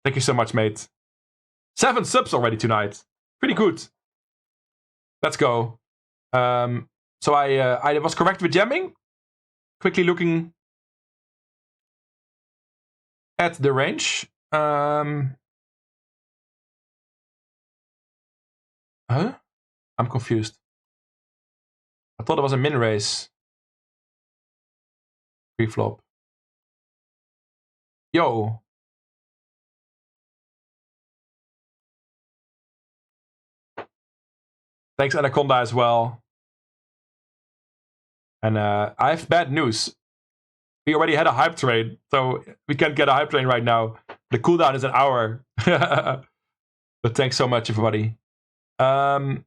Thank you so much, mate. 7 subs already tonight. Pretty good. Let's go. So I was correct with jamming. Quickly looking at the range. Huh? I'm confused. I thought it was a min raise. Pre-flop. Yo. Thanks, Anaconda, as well. And I have bad news. We already had a hype train, so we can't get a hype train right now. The cooldown is an hour. But thanks so much, everybody. Yeah,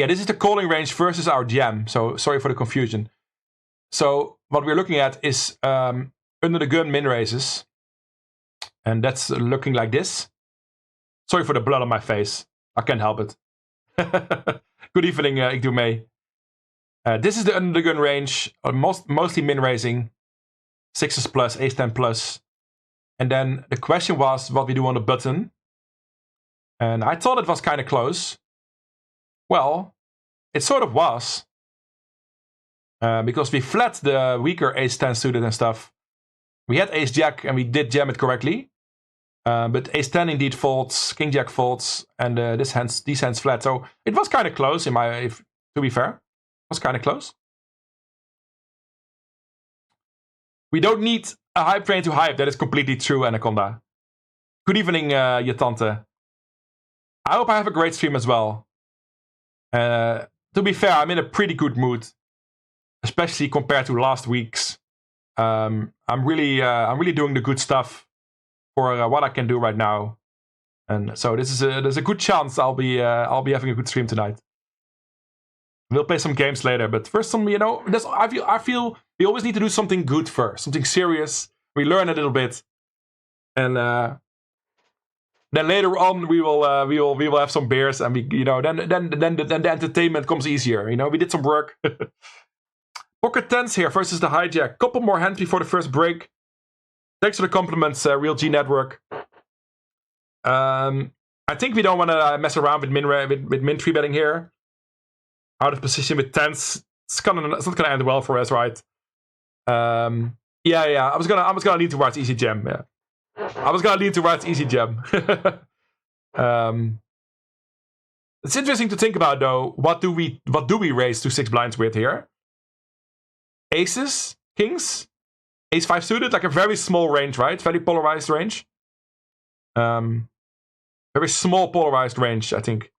this is the calling range versus our jam. So sorry for the confusion. So what we're looking at is under the gun min raises. And that's looking like this. Sorry for the blood on my face. I can't help it. Good evening, Ik Doe Mee. This is the under the gun range. Mostly min raising. 6s plus, Ace-10 plus. And then the question was what we do on the button. And I thought it was kind of close. Well, it sort of was. Because we flat the weaker Ace-10 suited and stuff. We had Ace-Jack and we did jam it correctly. But Ace-10 indeed folds, King-Jack folds, and these hands flat. So it was kind of close, to be fair. It was kind of close. We don't need a hype train to hype. That is completely true, Anaconda. Good evening, je tante. I hope I have a great stream as well. To be fair, I'm in a pretty good mood, especially compared to last week's. I'm really doing the good stuff for what I can do right now, and so there's a good chance I'll be having a good stream tonight. We'll play some games later, but first some, I feel we always need to do something good first, something serious. We learn a little bit, and then later on we will have some beers, and then the entertainment comes easier. We did some work. Pocket tens here versus the hijack. Couple more hands before the first break. Thanks for the compliments, Real G Network. I think we don't want to mess around with min tree betting here. Out of position with tens. It's not gonna end well for us, right? Yeah. I was gonna lean towards easy jam. Yeah. I was gonna lean towards easy jam. It's interesting to think about though. What do we raise to 6 blinds with here? Aces, kings, Ace-5 suited, like a very small range, right? Very polarized range. Very small polarized range, I think.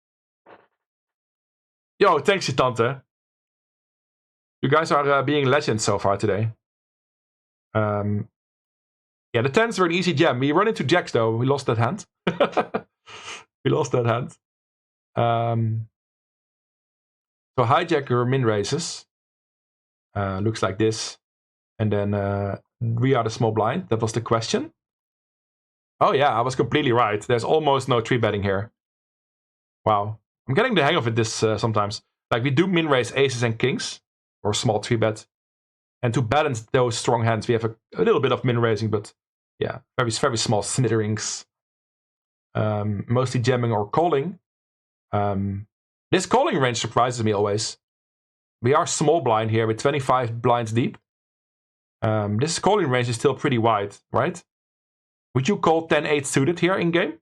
Yo, thanks, je tante. You guys are being legends so far today. Yeah, the 10s were an easy jam. We run into jacks though. We lost that hand. We lost that hand. So hijacker min raises. Looks like this. And then we are the small blind. That was the question. Oh yeah, I was completely right. There's almost no tree betting here. Wow. I'm getting the hang of it this sometimes. Like we do min raise aces and kings. Or small tree bet. And to balance those strong hands, we have a little bit of min raising, but yeah, very, very small snitterings. Mostly jamming or calling. This calling range surprises me always. We are small blind here with 25 blinds deep. This calling range is still pretty wide, right? Would you call 10-8 suited here in game?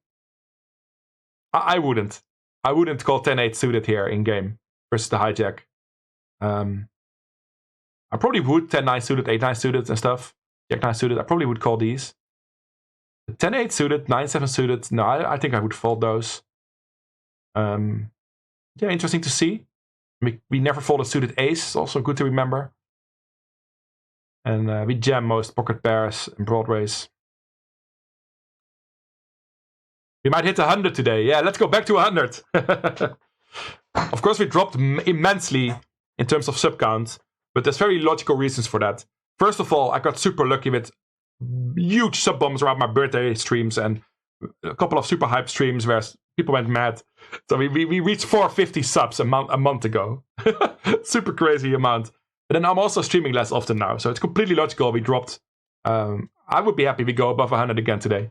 I wouldn't. I wouldn't call 10-8 suited here in game. versus the hijack. I probably would 10-9 suited, 8-9 suited and stuff. Jack-9 suited, I probably would call these. 10-8 suited, 9-7 suited, no, I think I would fold those. Yeah, interesting to see. We never folded suited ace, also good to remember. And we jam most pocket pairs and broadways. We might hit 100 today. Yeah, let's go back to 100. Of course, we dropped immensely in terms of sub count, but there's very logical reasons for that. First of all, I got super lucky with huge sub bombs around my birthday streams and a couple of super hype streams where people went mad. So we reached 450 subs a month ago. Super crazy amount. But then I'm also streaming less often now, so it's completely logical we dropped. I would be happy we go above 100 again today.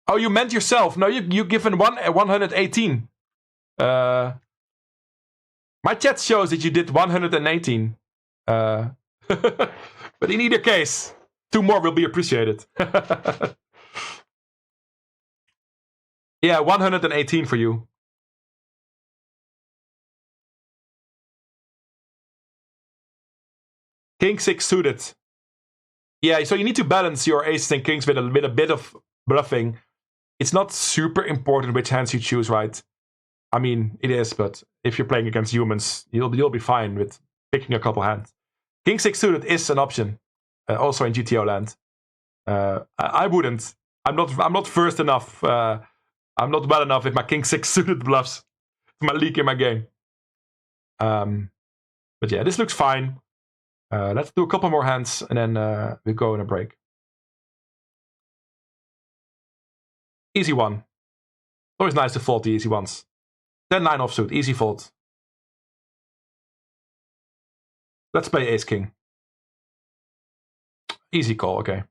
Oh, you meant yourself. No, you given 118. My chat shows that you did 118. But in either case, 2 more will be appreciated. Yeah, 118 for you. King 6 suited. Yeah, so you need to balance your aces and kings with a bit of bluffing. It's not super important which hands you choose, right? I mean, it is, but if you're playing against humans, you'll be fine with picking a couple hands. King 6 suited is an option, also in GTO land. I wouldn't. I'm not first enough. I'm not well enough with my King 6 suited bluffs. It's my leak in my game. But yeah, this looks fine. Let's do a couple more hands and then we'll go in a break. Easy one. Always nice to fold the easy ones. 10-9 offsuit, easy fold. Let's play ace king. Easy call, okay.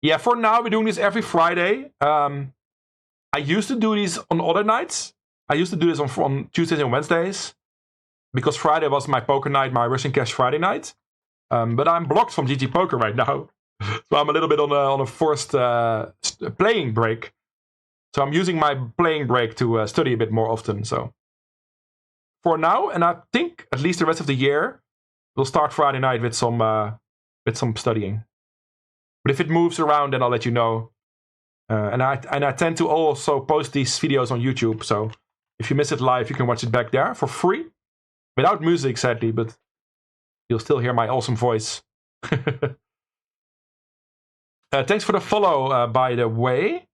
Yeah, for now we're doing this every Friday. I used to do these on other nights. I used to do this on Tuesdays and Wednesdays. Because Friday was my poker night, my Russian Cash Friday night. But I'm blocked from GG Poker right now. So I'm a little bit on a forced playing break. So I'm using my playing break to study a bit more often. So for now, and I think at least the rest of the year, we'll start Friday night with some studying. But if it moves around, then I'll let you know. And I tend to also post these videos on YouTube. So if you miss it live, you can watch it back there for free. Without music, sadly, but you'll still hear my awesome voice. Thanks for the follow, by the way.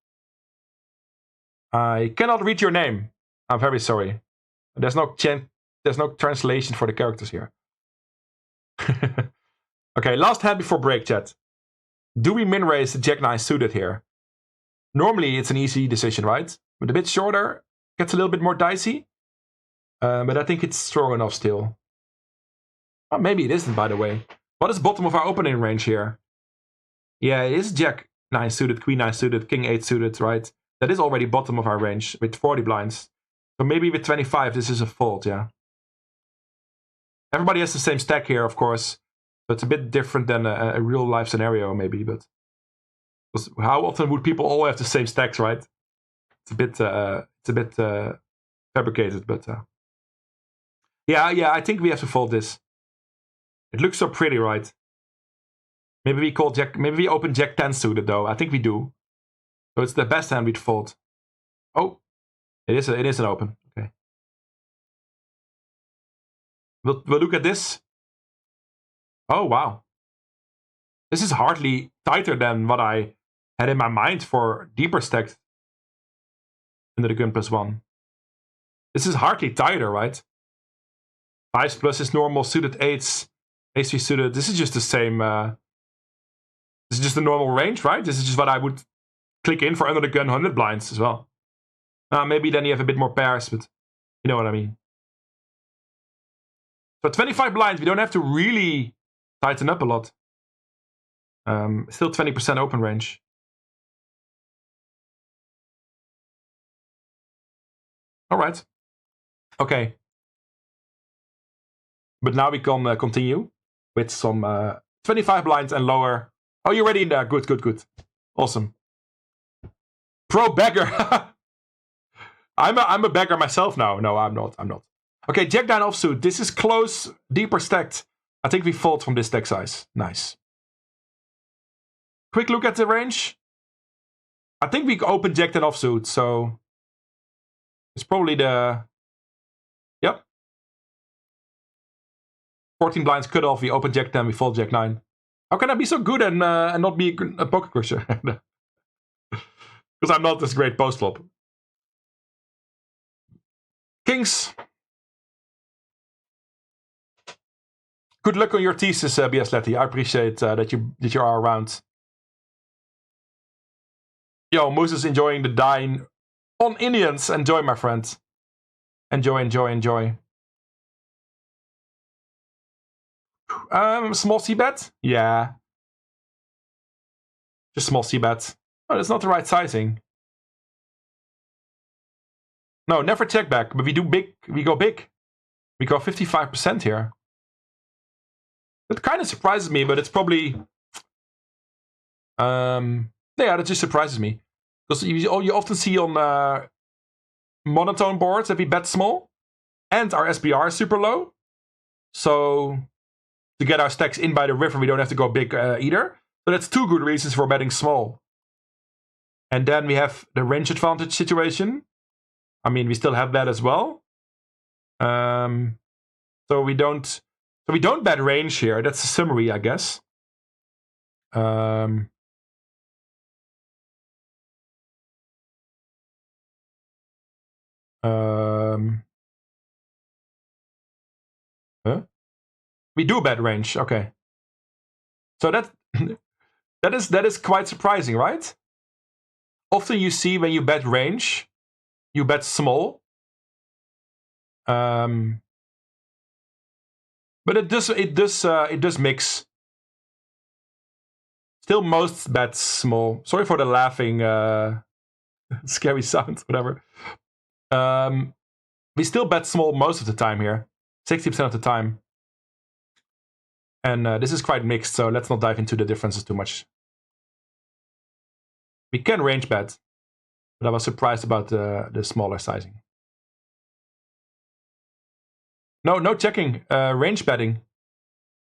I cannot read your name. I'm very sorry. There's no translation for the characters here. Okay, last hand before break, chat. Do we min-raise the Jack-9 suited here? Normally, it's an easy decision, right? But a bit shorter, gets a little bit more dicey. But I think it's strong enough still. Oh, maybe it isn't, by the way. What is bottom of our opening range here? Yeah, it is Jack-9 suited, Queen-9 suited, King-8 suited, right? That is already bottom of our range with 40 blinds. So maybe with 25, this is a fold, yeah. Everybody has the same stack here, of course. So it's a bit different than a real-life scenario, maybe. But how often would people all have the same stacks, right? It's a bit fabricated, but... Yeah, I think we have to fold this. It looks so pretty, right? Maybe we open Jack-10 suited, though. I think we do. So it's the best hand we'd fold. Oh, it is an open. Okay. We'll look at this. Oh, wow. This is hardly tighter than what I had in my mind for deeper stacked under the gun +1. This is hardly tighter, right? 5s plus is normal, suited 8s, ace-3 suited. This is just the same. This is just the normal range, right? This is just what I would click in for under the gun 100 blinds as well. Maybe then you have a bit more pairs, but you know what I mean. So 25 blinds, we don't have to really tighten up a lot. Still 20% open range. All right. Okay. But now we can continue with some 25 blinds and lower. Oh, you're ready in there. Good. Awesome. Pro beggar. I'm a beggar myself now. No, I'm not. Okay, Jack 9 offsuit. This is close, deeper stacked. I think we fold from this stack size. Nice. Quick look at the range. I think we open Jack 10 offsuit, so it's probably the... Yep. 14 blinds cut off, we open Jack 10, we fold Jack 9. How can I be so good and not be a pocket crusher? Because I'm not this great post flop. Kings. Good luck on your thesis, BS Letty. I appreciate that you are around. Yo, Moose is enjoying the dine on Indians. Enjoy, my friend. Enjoy. Small c-bet? Yeah. Just small c-bet. Oh, that's not the right sizing. No, never check back, but we do big. We go big. We go 55% here. That kind of surprises me, but it's probably... yeah, that just surprises me. Because you often see on monotone boards that we bet small. And our SPR is super low. So to get our stacks in by the river, we don't have to go big either. So that's two good reasons for betting small. And then we have the range advantage situation. I mean, we still have that as well. So we don't bet range here. That's the summary, I guess. Huh? We do bet range. Okay. So that is quite surprising, right? Often you see when you bet range, you bet small. But it does mix. Still, most bets small. Sorry for the laughing, scary sound, whatever. We still bet small most of the time here, 60% of the time. And this is quite mixed, so let's not dive into the differences too much. We can range bet, but I was surprised about the smaller sizing. No checking. Range betting.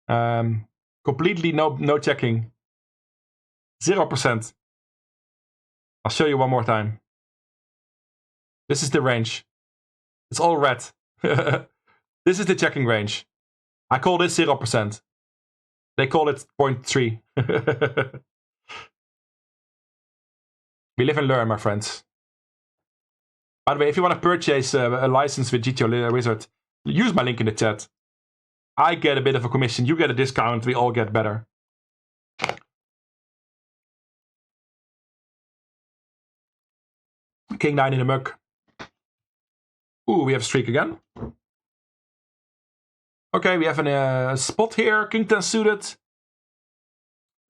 Completely no checking. 0%. I'll show you one more time. This is the range. It's all red. This is the checking range. I call this 0%. They call it 0.3. We live and learn, my friends. By the way, if you want to purchase a license with GTOWizard, use my link in the chat. I get a bit of a commission, you get a discount, we all get better. King 9 in the muck. Ooh, we have a streak again. Okay, we have a spot here. King 10 suited.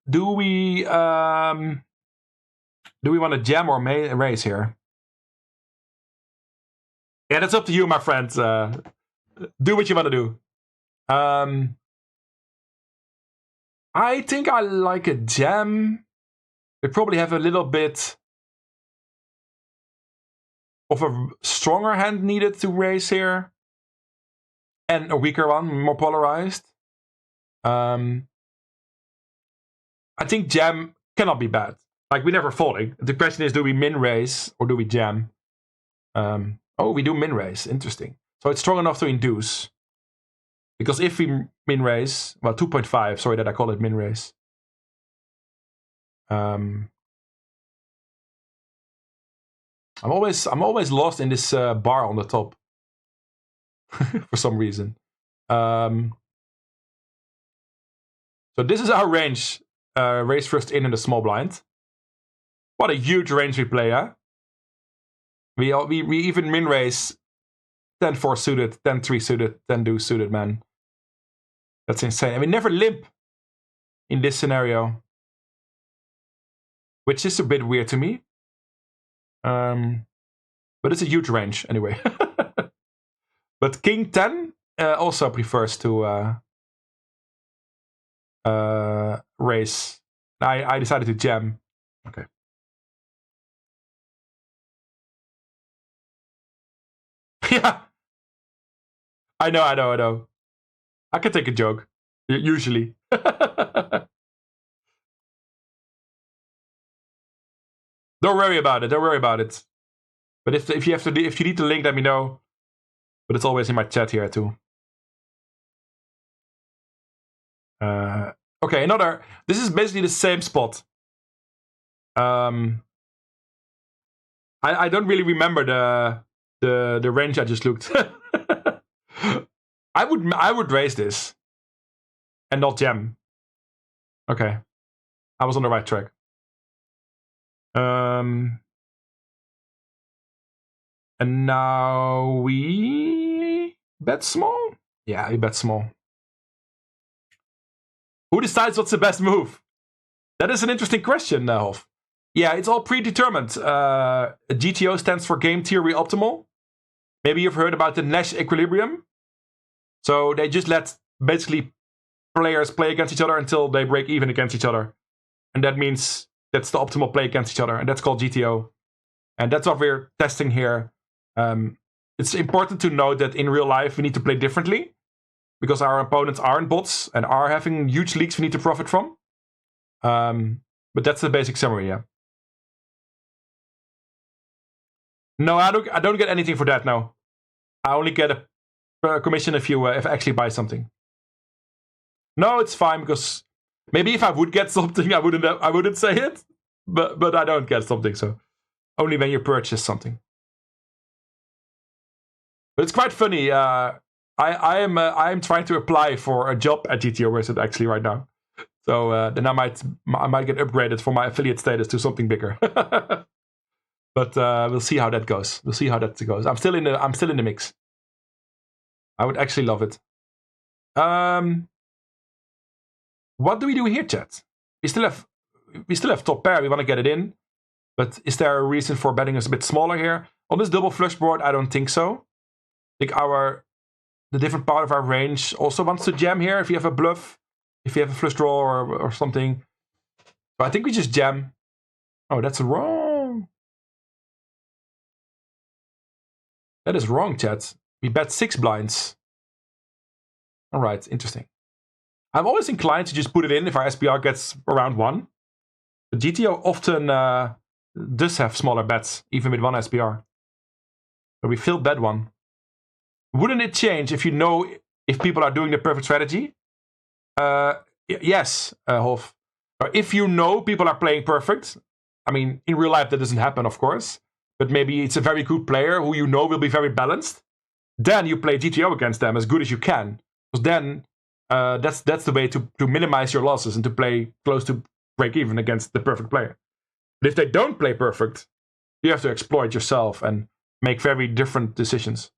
Do we want to jam or raise here? Yeah, that's up to you, my friend. Do what you want to do. I think I like a jam. We probably have a little bit of a stronger hand needed to raise here. And a weaker one, more polarized. I think jam cannot be bad. Like, we never folding. The question is, do we min raise or do we jam? Oh, we do min raise. Interesting. So it's strong enough to induce. Because if we min raise, well, 2.5. Sorry that I call it min raise. I'm always lost in this bar on the top. For some reason. So this is our range. Raise first in the small blind. What a huge range we play, huh? We even min raise 10-4 suited, 10-3 suited, 10-2 suited, man. That's insane. And we never limp in this scenario. Which is a bit weird to me. But it's a huge range anyway. But King 10 also prefers to raise. I decided to jam. Okay. Yeah. I know. I can take a joke. Usually. Don't worry about it. But if you need the link, let me know. But it's always in my chat here too. Okay, another. This is basically the same spot. I don't really remember the range I just looked. I would raise this and not jam. Okay, I was on the right track. And now we bet small. Yeah, we bet small. Who decides what's the best move? That is an interesting question, Hof. Yeah, it's all predetermined. GTO stands for Game Theory Optimal. Maybe you've heard about the Nash equilibrium. So they just let basically players play against each other until they break even against each other. And that means that's the optimal play against each other. And that's called GTO. And that's what we're testing here. It's important to note that in real life we need to play differently. Because our opponents aren't bots and are having huge leaks we need to profit from. But that's the basic summary, yeah. No, I don't get anything for that now. I only get a commission if I actually buy something. No, it's fine because maybe if I would get something, I wouldn't say it. But I don't get something, so only when you purchase something. But it's quite funny. I am trying to apply for a job at GTOWizard actually right now. So then I might get upgraded for my affiliate status to something bigger. But we'll see how that goes. I'm still in the mix. I would actually love it. What do we do here, chat? We still have top pair. We want to get it in. But is there a reason for betting us a bit smaller here? On this double flush board, I don't think so. I think the different part of our range also wants to jam here if you have a bluff, if you have a flush draw or something. But I think we just jam. Oh, that's wrong. That is wrong, chat. We bet 6 blinds. All right, interesting. I'm always inclined to just put it in if our SPR gets around 1. But GTO often does have smaller bets, even with 1 SPR. So we filled that one. Wouldn't it change if you know if people are doing the perfect strategy? Yes, Hof. If you know people are playing perfect, I mean, in real life that doesn't happen, of course. But maybe it's a very good player who you know will be very balanced. Then you play GTO against them as good as you can. Because then that's the way to minimize your losses and to play close to break even against the perfect player. But if they don't play perfect, you have to exploit yourself and make very different decisions.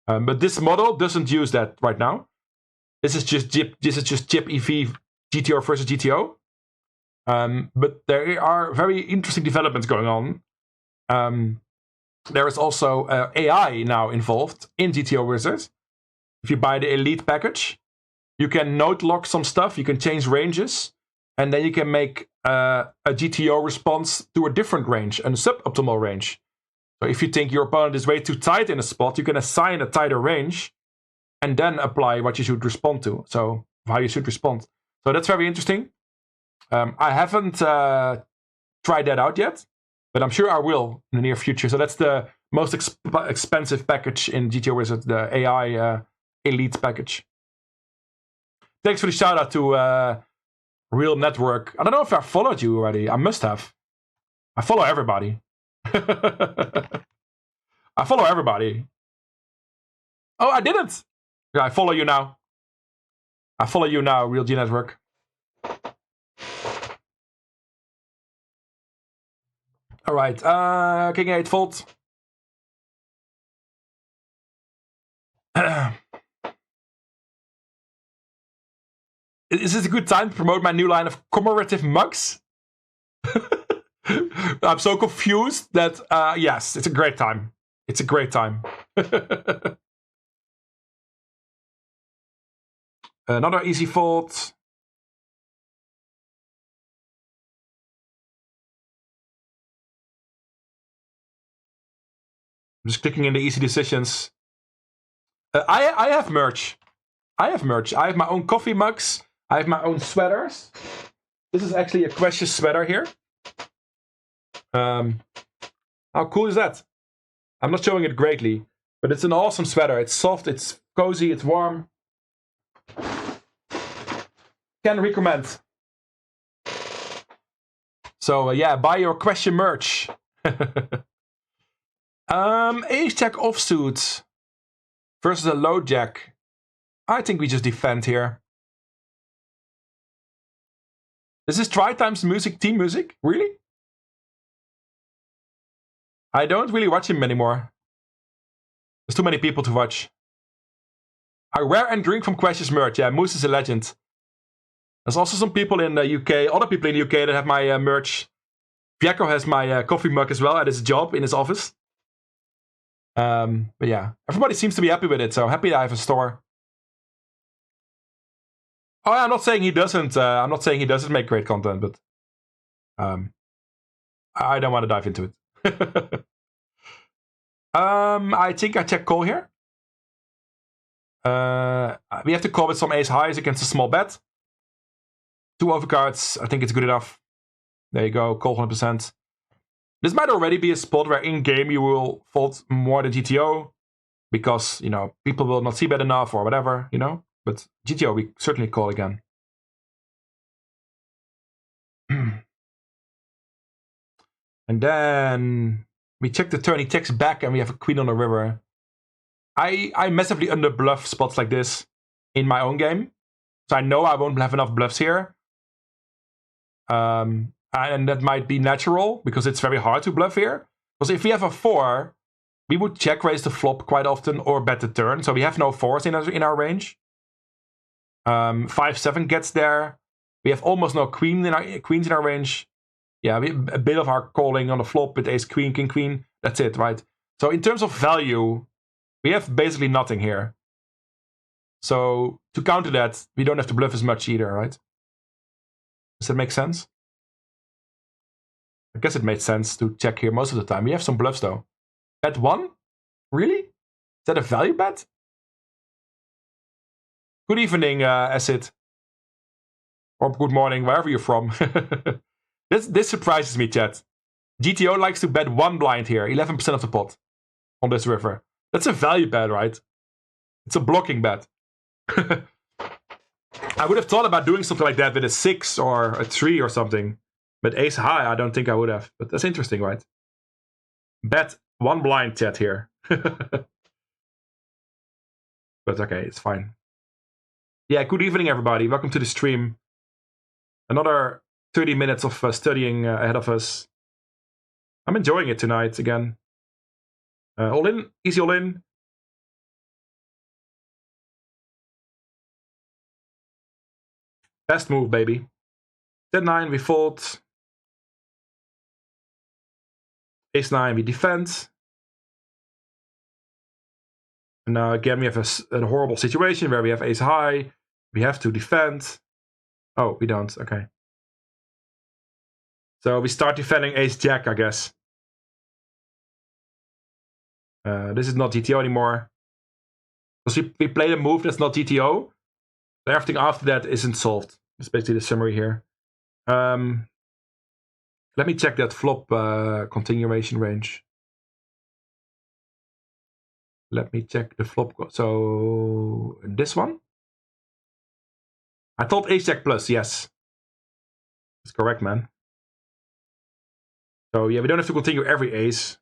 But this model doesn't use that right now. This is just chip EV GTO versus GTO. But there are very interesting developments going on. There is also AI now involved in GTOWizard. If you buy the Elite package, you can node lock some stuff, you can change ranges, and then you can make a GTO response to a different range, a suboptimal range. So if you think your opponent is way too tight in a spot, you can assign a tighter range and then apply what you should respond to. So how you should respond. So that's very interesting. I haven't tried that out yet, but I'm sure I will in the near future. So that's the most expensive package in GTOWizard, the AI Elite package. Thanks for the shout out to Real Network. I don't know if I followed you already. I must have. I follow everybody. I follow everybody. Oh, I didn't. Yeah, I follow you now. Real G Network. All right, King 8 Volt. Is this a good time to promote my new line of commemorative mugs? I'm so confused that, yes, it's a great time. It's a great time. Another easy fold. just clicking in the easy decisions. I have merch. I have my own coffee mugs. I have my own sweaters. This is actually a Questje sweater here. How cool is that? I'm not showing it greatly, but it's an awesome sweater. It's soft, it's cozy, it's warm. Can recommend. So yeah, buy your Questje merch. Ace Jack offsuit versus a low jack. I think we just defend here. This is Tri-Time's music, team music? Really? I don't really watch him anymore. There's too many people to watch. I wear and drink from Questje's merch. Yeah, Moose is a legend. There's also some people in the UK, other people in the UK that have my merch. Pieko has my coffee mug as well at his job in his office. But yeah, everybody seems to be happy with it, so happy that I have a store. Oh, I'm not saying he doesn't. I'm not saying he doesn't make great content, but I don't want to dive into it. I think I check call here. We have to call with some ace highs against a small bet. 2 overcards. I think it's good enough. There you go. Call 100%. This might already be a spot where in game you will fold more than GTO because, you know, people will not see bet enough or whatever, you know. But GTO we certainly call again. And then we check the turn, he checks back, and we have a queen on the river. I massively underbluff spots like this in my own game. So I know I won't have enough bluffs here. And that might be natural, because it's very hard to bluff here. Because if we have a 4, we would check raise the flop quite often or bet the turn. So we have no 4s in our range. 5-7 gets there. We have almost no queens in our range. Yeah, a bit of our calling on the flop with ace, queen, king, queen. That's it, right? So in terms of value, we have basically nothing here. So to counter that, we don't have to bluff as much either, right? Does that make sense? I guess it made sense to check here most of the time. We have some bluffs though. Bet 1? Really? Is that a value bet? Good evening, Acid. Or good morning, wherever you're from. This surprises me, chat. GTO likes to bet 1 blind here, 11% of the pot on this river. That's a value bet, right? It's a blocking bet. I would have thought about doing something like that with a 6 or a 3 or something. But ace high, I don't think I would have. But that's interesting, right? Bet 1 blind, chat here. But okay, it's fine. Yeah, good evening, everybody. Welcome to the stream. Another 30 minutes of studying ahead of us. I'm enjoying it tonight again. All in, easy all in. Best move, baby. Z9, we fold. Ace 9, we defend. And now again, we have a horrible situation where we have ace high. We have to defend. Oh, we don't. Okay. So we start defending ace jack, I guess. This is not GTO anymore. Because we played a move that's not GTO. Everything after that isn't solved. That's basically the summary here. Let me check that flop continuation range. Let me check the flop. So this one? I thought ace jack plus, yes. That's correct, man. So yeah, we don't have to continue every ace.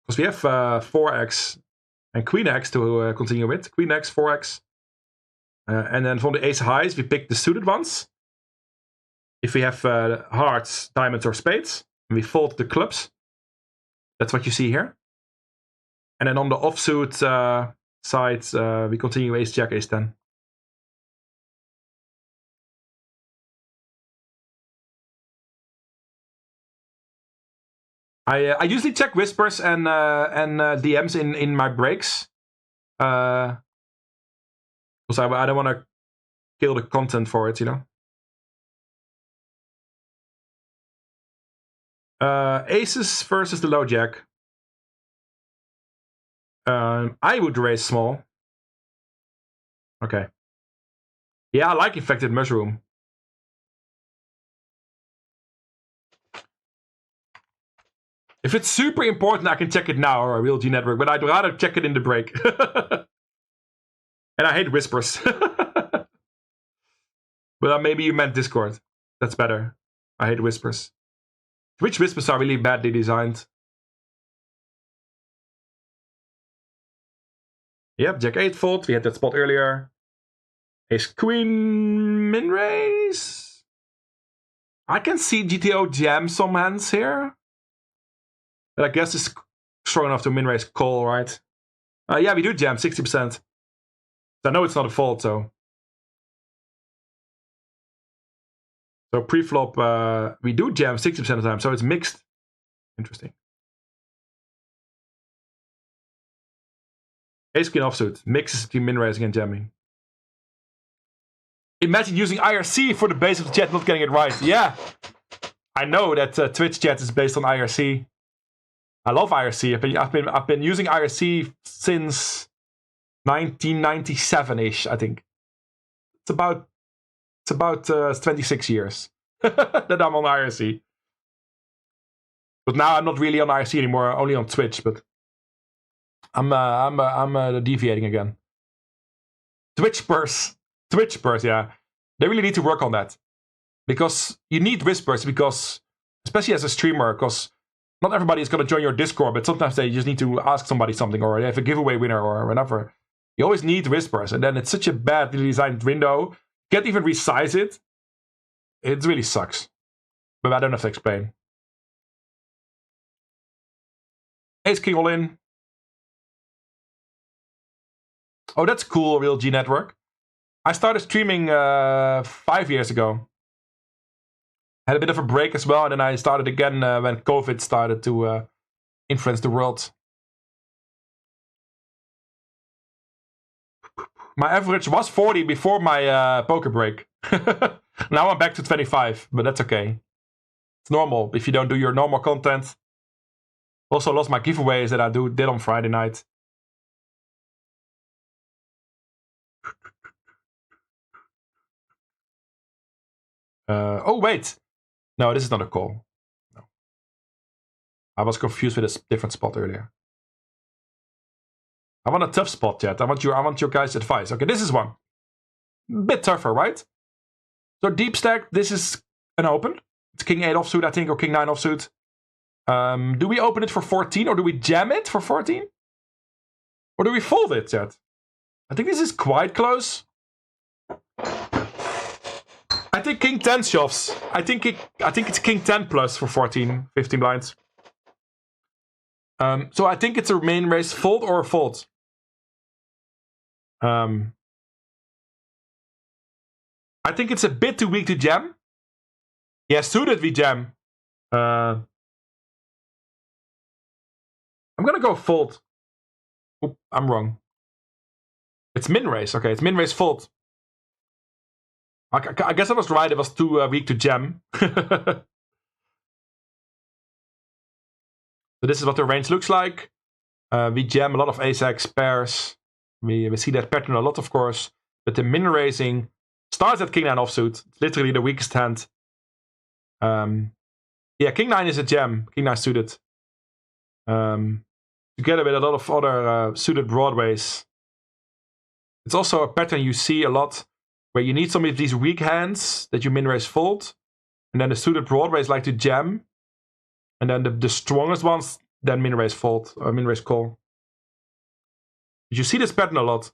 Because we have 4x and queen x to continue with. Queen x, 4x. And then from the ace highs, we pick the suited ones. If we have hearts, diamonds, or spades, and we fold the clubs. That's what you see here. And then on the offsuit side, we continue ace jack, ace 10. I usually check whispers and DMs in my breaks. Because I don't want to kill the content for it, you know. Aces versus the low jack. I would raise small. Okay. Yeah, I like Infected Mushroom. If it's super important, I can check it now, or Real G Network, but I'd rather check it in the break. And I hate whispers. But maybe you meant Discord. That's better. I hate whispers. Which whispers are really badly designed. Yep, Jack 8 fold. We had that spot earlier. Ace Queen min raise. I can see GTO jam some hands here. But I guess it's strong enough to min raise call, right? Yeah, we do jam 60%. So I know it's not a fold, so. So pre-flop, we do jam 60% of the time, so it's mixed. Interesting. Ace Queen offsuit. Mixes between min raising and jamming. Imagine using IRC for the base of the chat, not getting it right. Yeah. I know that Twitch chat is based on IRC. I love IRC. I've been using IRC since 1997-ish, I think. It's about 26 years that I'm on IRC. But now I'm not really on IRC anymore, only on Twitch. But I'm deviating again. Twitch spurs, yeah. They really need to work on that. Because you need whispers, because, especially as a streamer, because not everybody is going to join your Discord, but sometimes they just need to ask somebody something, or they have a giveaway winner, or whatever. You always need whispers, and then it's such a badly designed window. Can't even resize it. It really sucks. But I don't have to explain. Ace King all in. Oh, that's cool, Real G Network. I started streaming 5 years ago. Had a bit of a break as well, and then I started again when COVID started to influence the world. My average was 40 before my poker break. Now I'm back to 25, but that's okay. It's normal if you don't do your normal content. Also lost my giveaways that I did on Friday night. Oh, wait. No, this is not a call. No. I was confused with a different spot earlier. I want a tough spot, chat. I want your guys' advice. Okay, this is one. Bit tougher, right? So deep stack, this is an open. It's King 8 offsuit, I think, or King 9 offsuit. Do we open it for 14, or do we jam it for 14? Or do we fold it, chat? I think this is quite close. I think King 10 shoves. I think it's King 10 plus for 14, 15 blinds. So I think it's a main raise fold or a fold. I think it's a bit too weak to jam. Yeah, suited we jam. I'm gonna go fold. Oop, I'm wrong. It's min raise. Okay, it's min raise fold. I guess I was right. It was too weak to jam. So this is what the range looks like. We jam a lot of ace-x pairs. We see that pattern a lot, of course. But the min raising starts at King 9 offsuit. It's literally the weakest hand. Yeah, King 9 is a jam. King 9 suited. Together with a lot of other suited broadways. It's also a pattern you see a lot where you need some of these weak hands that you min raise fold. And then the suited broadways like to jam. And then the strongest ones then min raise fold or min raise call. You see this pattern a lot.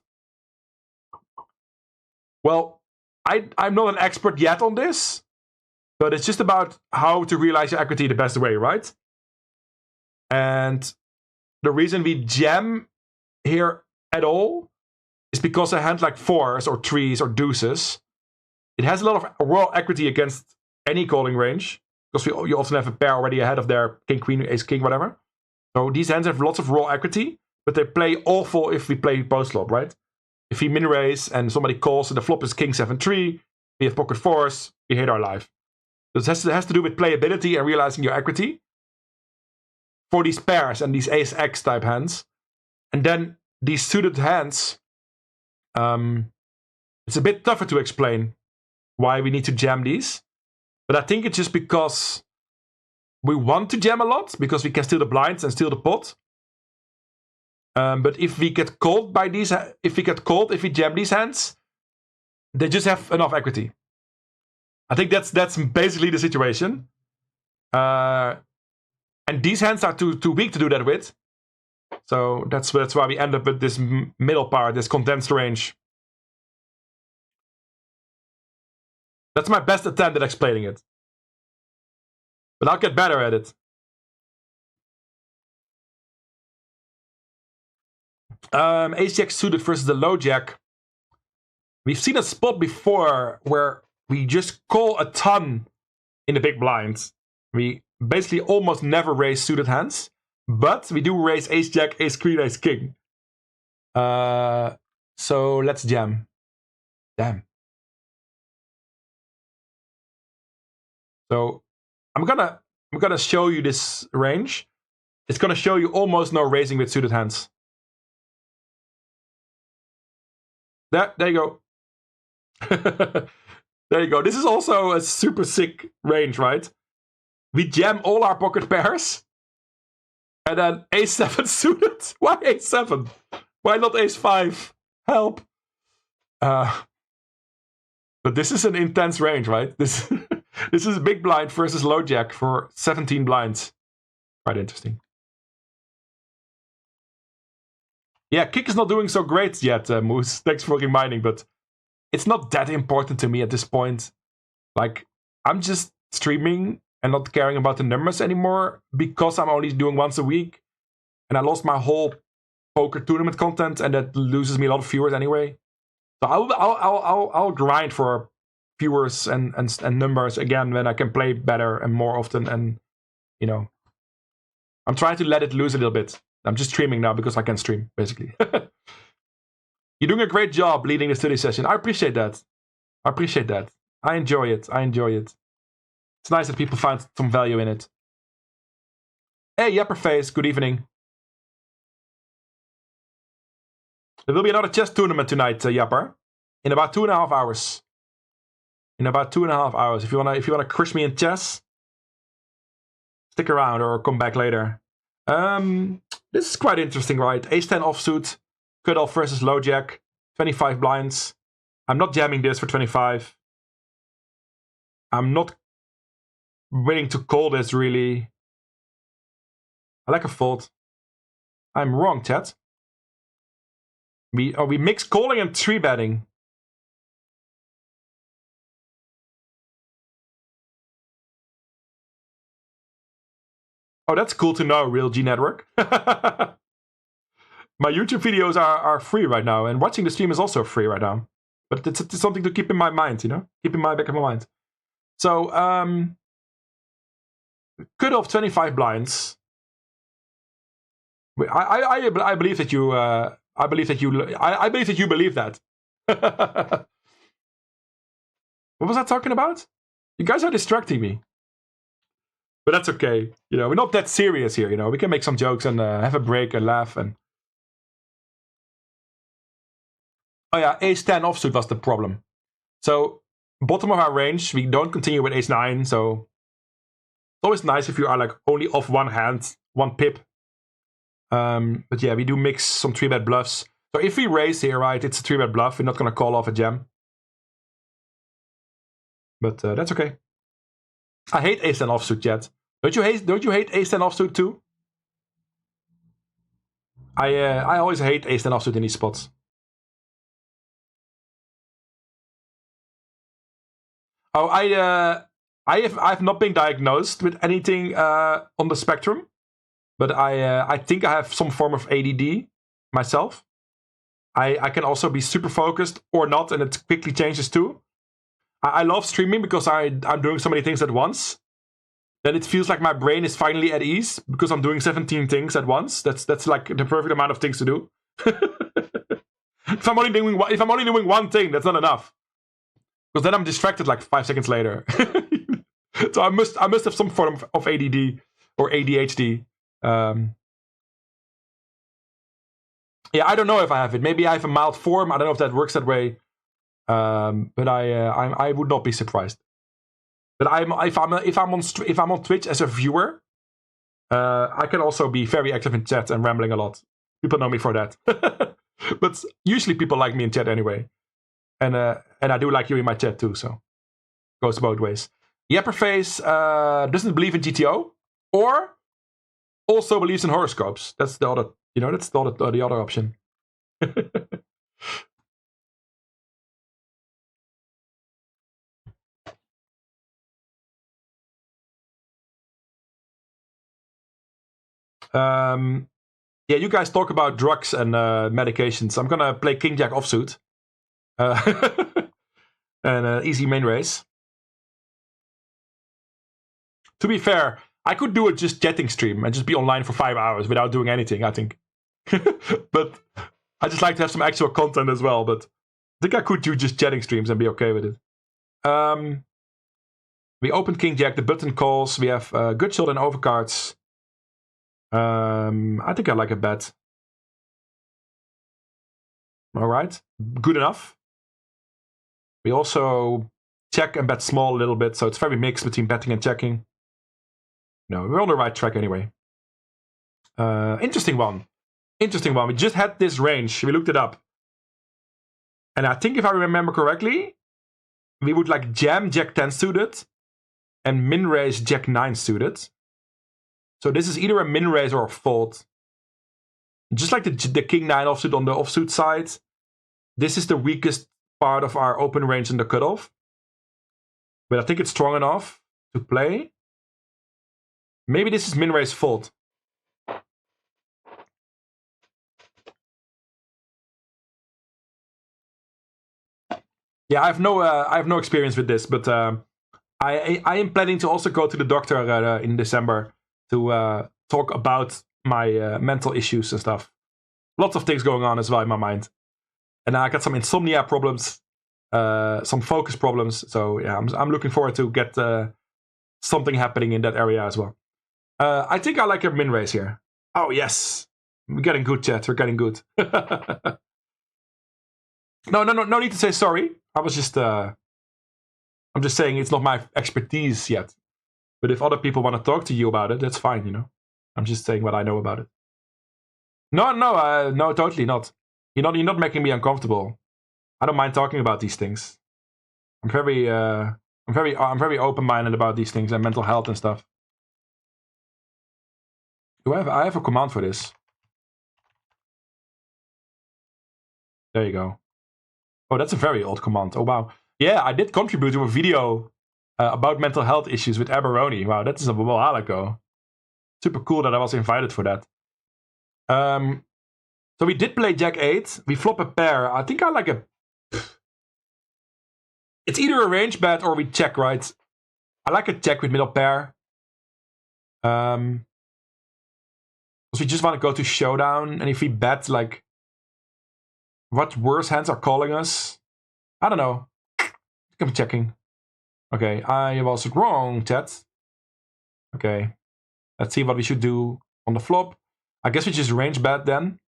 Well, I'm not an expert yet on this, but it's just about how to realize your equity the best way, right? And the reason we jam here at all is because a hand like fours or threes or deuces, it has a lot of raw equity against any calling range, because you often have a pair already ahead of their king, queen, ace, king, whatever. So these hands have lots of raw equity, but they play awful if we play post flop, right? If we min raise and somebody calls and the flop is king 7-3, we have pocket fours, we hate our life. So it has to do with playability and realizing your equity for these pairs and these ace-x type hands. And then these suited hands, it's a bit tougher to explain why we need to jam these. But I think it's just because we want to jam a lot, because we can steal the blinds and steal the pot. But if we get called by these, if we jam these hands, they just have enough equity. I think that's basically the situation. And these hands are too weak to do that with. So that's why we end up with this middle part, this condensed range. That's my best attempt at explaining it. But I'll get better at it. Ace Jack suited versus the low Jack. We've seen a spot before where we just call a ton in the big blinds. We basically almost never raise suited hands, but we do raise Ace Jack, Ace Queen, Ace King. So let's jam. Damn. So I'm gonna show you this range. It's gonna show you almost no raising with suited hands. There you go. There you go. This is also a super sick range, right? We jam all our pocket pairs. And then Ace7 suited. Why Ace7? Why not Ace5? Help. But this is an intense range, right? This is big blind versus low jack for 17 blinds. Quite interesting. Yeah, kick is not doing so great yet, Moose. Thanks for reminding, but it's not that important to me at this point. Like, I'm just streaming and not caring about the numbers anymore because I'm only doing once a week. And I lost my whole poker tournament content, and that loses me a lot of viewers anyway. So I'll grind for viewers and numbers again when I can play better and more often. And, you know, I'm trying to let it loose a little bit. I'm just streaming now because I can stream, basically. You're doing a great job leading the study session. I appreciate that. I enjoy it. It's nice that people find some value in it. Hey, Yapperface, good evening. There will be another chess tournament tonight, Yapper. In about 2.5 hours. If you wanna crush me in chess, stick around or come back later. This is quite interesting, right? Ace-10 offsuit, cutoff versus low jack, 25 blinds. I'm not jamming this for 25. I'm not willing to call this, really. I like a fold. I'm wrong, chat. We mix calling and 3-betting. Oh, that's cool to know, Real G Network. My YouTube videos are free right now, and watching the stream is also free right now. But it's something to keep in my mind, you know? Keep in my back of my mind. So, cutoff 25 blinds. I believe that you I believe that you believe that. What was I talking about? You guys are distracting me. But that's okay. You know, we're not that serious here, you know. We can make some jokes and have a break and laugh and... Oh yeah, Ace-10 offsuit was the problem. So, bottom of our range, we don't continue with Ace-9, so... It's always nice if you are like only off one hand, one pip. But yeah, we do mix some 3-bet bluffs. So if we raise here, right, it's a 3-bet bluff. We're not going to call off a jam. But that's okay. I hate Ace-10 offsuit, yet. Don't you hate Ace-10 offsuit too? I always hate Ace-10 offsuit in these spots. Oh, I've not been diagnosed with anything on the spectrum, but I think I have some form of ADD myself. I can also be super focused or not, and it quickly changes too. I love streaming because I'm doing so many things at once. Then it feels like my brain is finally at ease because I'm doing 17 things at once. That's like the perfect amount of things to do. If I'm only doing one thing, that's not enough. Because then I'm distracted like 5 seconds later. So I must have some form of ADD or ADHD. Yeah, I don't know if I have it. Maybe I have a mild form. I don't know if that works that way. But I would not be surprised. But if I'm on Twitch as a viewer, I can also be very active in chat and rambling a lot. People know me for that. But usually people like me in chat anyway. And I do like you in my chat too, so goes both ways. Yapperface doesn't believe in GTO, or also believes in horoscopes. That's the other, that's the other option. Yeah, you guys talk about drugs and medications. I'm gonna play King Jack offsuit. And easy main race. To be fair, I could do a just jetting stream and just be online for 5 hours without doing anything, I think. But I just like to have some actual content as well. But I think I could do just jetting streams and be okay with it. We opened King Jack, the button calls. We have good shot and overcards. I think I like a bet. All right, good enough. We also check and bet small a little bit, so it's very mixed between betting and checking. No, we're on the right track anyway. Interesting one. We just had this range. We looked it up. And I think if I remember correctly, we would like jam Jack 10 suited and min raise Jack 9 suited. So this is either a min raise or a fold. Just like the King 9 offsuit on the offsuit side, this is the weakest part of our open range in the cutoff. But I think it's strong enough to play. Maybe this is min raise fold. Yeah, I have no experience with this, but I am planning to also go to the doctor in December to talk about my mental issues and stuff. Lots of things going on as well in my mind, and I got some insomnia problems, some focus problems. So yeah, I'm looking forward to get something happening in that area as well. I think I like a min raise here. Oh yes, we're getting good, chat. We're getting good. No need to say sorry. I was just I'm just saying it's not my expertise yet. But if other people want to talk to you about it, that's fine, I'm just saying what I know about it. No, totally not. You're not making me uncomfortable. I don't mind talking about these things. I'm very open-minded about these things and mental health and stuff. I have a command for this. There you go. Oh, that's a very old command. Oh, wow. Yeah, I did contribute to a video about mental health issues with Aberoni. Wow, that is a while ago. Super cool that I was invited for that. So we did play Jack 8. We flop a pair. I think I like a... It's either a range bet or we check, right? I like a check with middle pair. Because we just want to go to showdown. And if we bet, like... What worse hands are calling us? I don't know. I'm checking. Okay, I was wrong, chat. Okay. Let's see what we should do on the flop. I guess we just range bet then.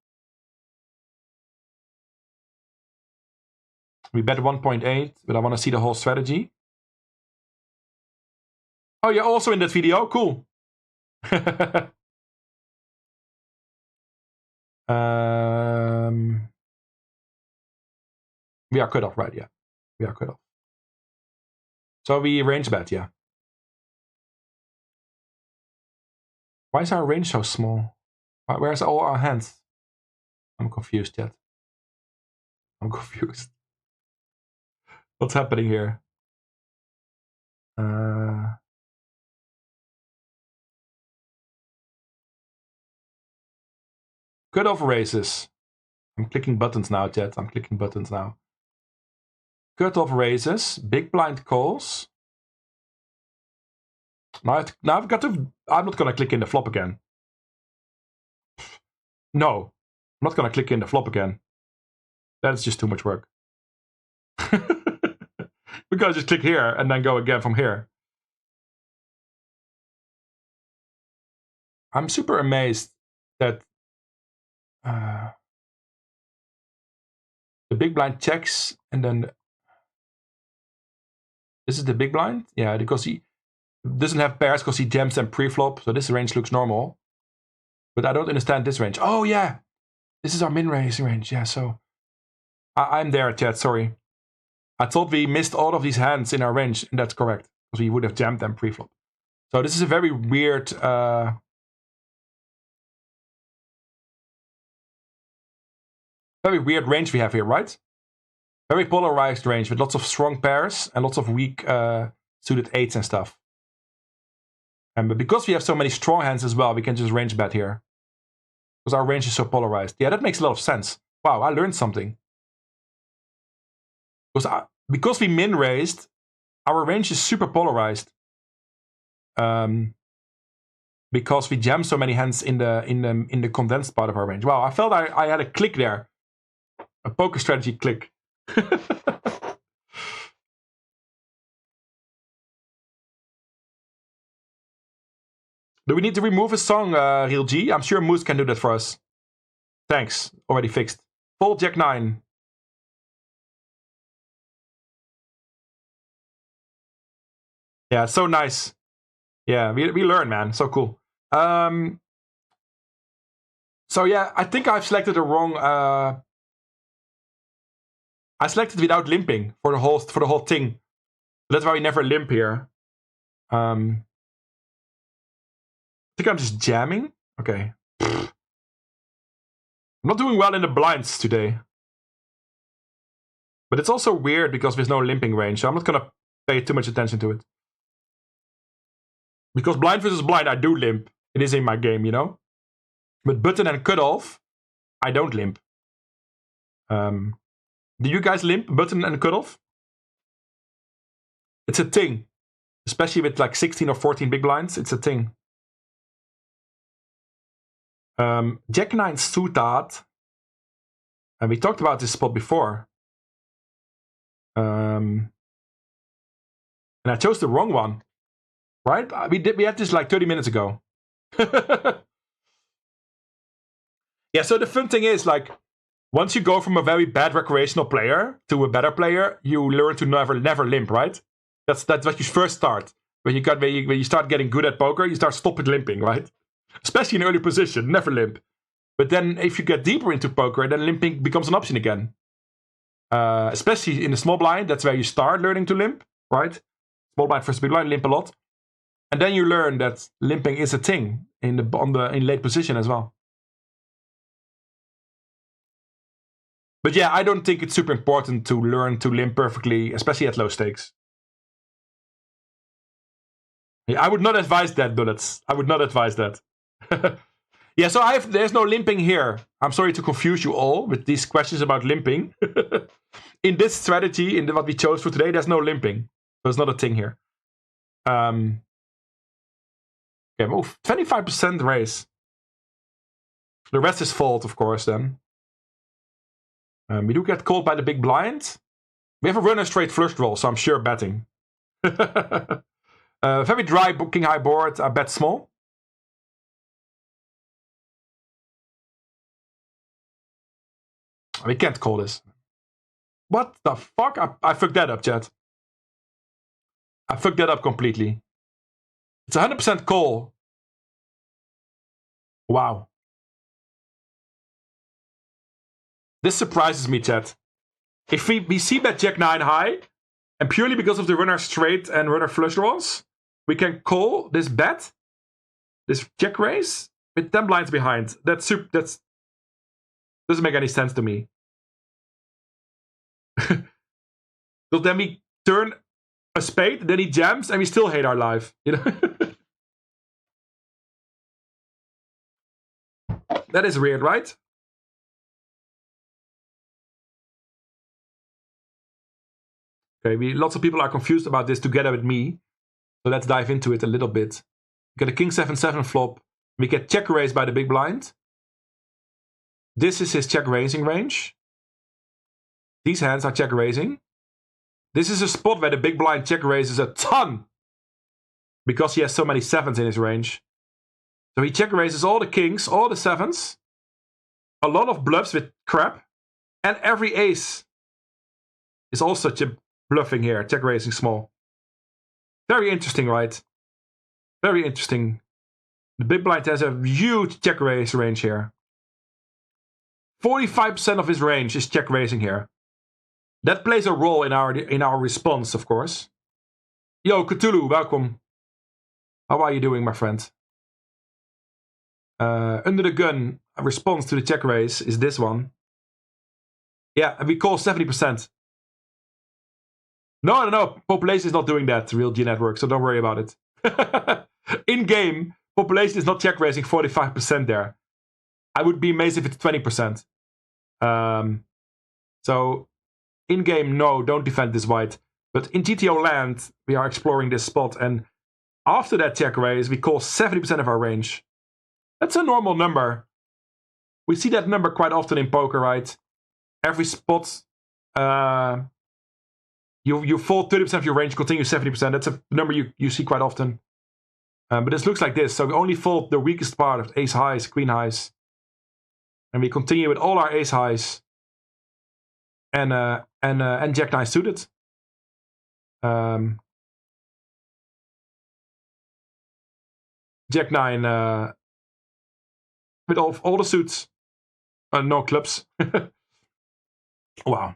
We bet 1.8, but I want to see the whole strategy. Oh, you're also in that video? Cool. We are cut off, right? Yeah. We are cut off. So we range bet, yeah. Why is our range so small? Where's all our hands? I'm confused yet. I'm confused. What's happening here? Cutoff raises. I'm clicking buttons now, chat. I'm clicking buttons now. Cutoff raises. Big blind calls. Now I've got to... I'm not going to click in the flop again. No. I'm not going to click in the flop again. That is just too much work. We gotta just click here and then go again from here. I'm super amazed that The big blind checks, and then this is the big blind. Yeah, because he doesn't have pairs because he jams them pre-flop. So this range looks normal. But I don't understand this range. Oh, yeah. This is our min-raising range. Yeah, so I'm there, chat. Sorry. I thought we missed all of these hands in our range, and that's correct. Because we would have jammed them pre-flop. So this is a very weird... very weird range we have here, right? Very polarized range with lots of strong pairs and lots of weak suited 8s and stuff. But because we have so many strong hands as well, we can just range bet here. Because our range is so polarized. Yeah, that makes a lot of sense. Wow, I learned something. Because we min-raised, our range is super polarized. Because we jam so many hands in the condensed part of our range. Wow, I felt I had a click there. A poker strategy click. Do we need to remove a song, Real G? I'm sure Moose can do that for us. Thanks. Already fixed. Fold Jack 9. Yeah, so nice. Yeah, we learn, man. So cool. So yeah, I think I've selected the wrong... I selected without limping for the whole thing. That's why we never limp here. I think I'm just jamming. Okay. I'm not doing well in the blinds today. But it's also weird because there's no limping range, so I'm not gonna pay too much attention to it. Because blind versus blind, I do limp. It is in my game, you know? But button and cutoff, I don't limp. Do you guys limp, button and cutoff? It's a thing. Especially with like 16 or 14 big blinds, it's a thing. Jack 9 suited. And we talked about this spot before. And I chose the wrong one. Right? We had this like 30 minutes ago. Yeah, so the fun thing is like once you go from a very bad recreational player to a better player, you learn to never limp, right? That's what you first start. When you start getting good at poker, you start stopping limping, right? Especially in early position, never limp. But then if you get deeper into poker, then limping becomes an option again. Especially in the small blind, that's where you start learning to limp, right? Small blind versus big blind, limp a lot. And then you learn that limping is a thing in late position as well. But yeah, I don't think it's super important to learn to limp perfectly, especially at low stakes. Yeah, I would not advise that, Bullets. I would not advise that. Yeah, so there's no limping here. I'm sorry to confuse you all with these questions about limping. In this strategy, in what we chose for today, there's no limping. So it's not a thing here. Okay, move. 25% raise. The rest is fold, of course, then. We do get called by the big blind. We have a runner straight flush draw, so I'm sure betting. Very dry king high board. I bet small. We can't call this. What the fuck? I fucked that up, chat. I fucked that up completely. It's 100% call. Wow. This surprises me, chat. If we see bet Jack 9 high, and purely because of the runner straight and runner flush draws, we can call this bet, this check raise, with 10 blinds behind. That's doesn't make any sense to me. So then we turn a spade, then he jams, and we still hate our life. You know? That is weird, right? Okay, lots of people are confused about this together with me. So let's dive into it a little bit. We get a king 7-7 flop. We get check raised by the big blind. This is his check raising range. These hands are check raising. This is a spot where the big blind check raises a ton. Because he has so many 7s in his range. So he check raises all the kings, all the 7s. A lot of bluffs with crap. And every ace is also bluffing here, check raising small. Very interesting, right? Very interesting. The big blind has a huge check raise range here. 45% of his range is check raising here. That plays a role in our response, of course. Yo, Cthulhu, welcome. How are you doing, my friend? Under the gun, a response to the check raise is this one. Yeah, and we call 70%. No. Population is not doing that, Real G Network, so don't worry about it. In-game, population is not check raising 45% there. I would be amazed if it's 20%. So, in-game, no, don't defend this white. But in GTO land, we are exploring this spot, and after that check raise, we call 70% of our range. That's a normal number. We see that number quite often in poker, right? Every spot, you fold 30% of your range, continue 70%. That's a number you see quite often. But this looks like this. So we only fold the weakest part of ace highs, queen highs. And we continue with all our ace highs. And jack nine suited. Jack nine with all the suits. No clubs. Wow.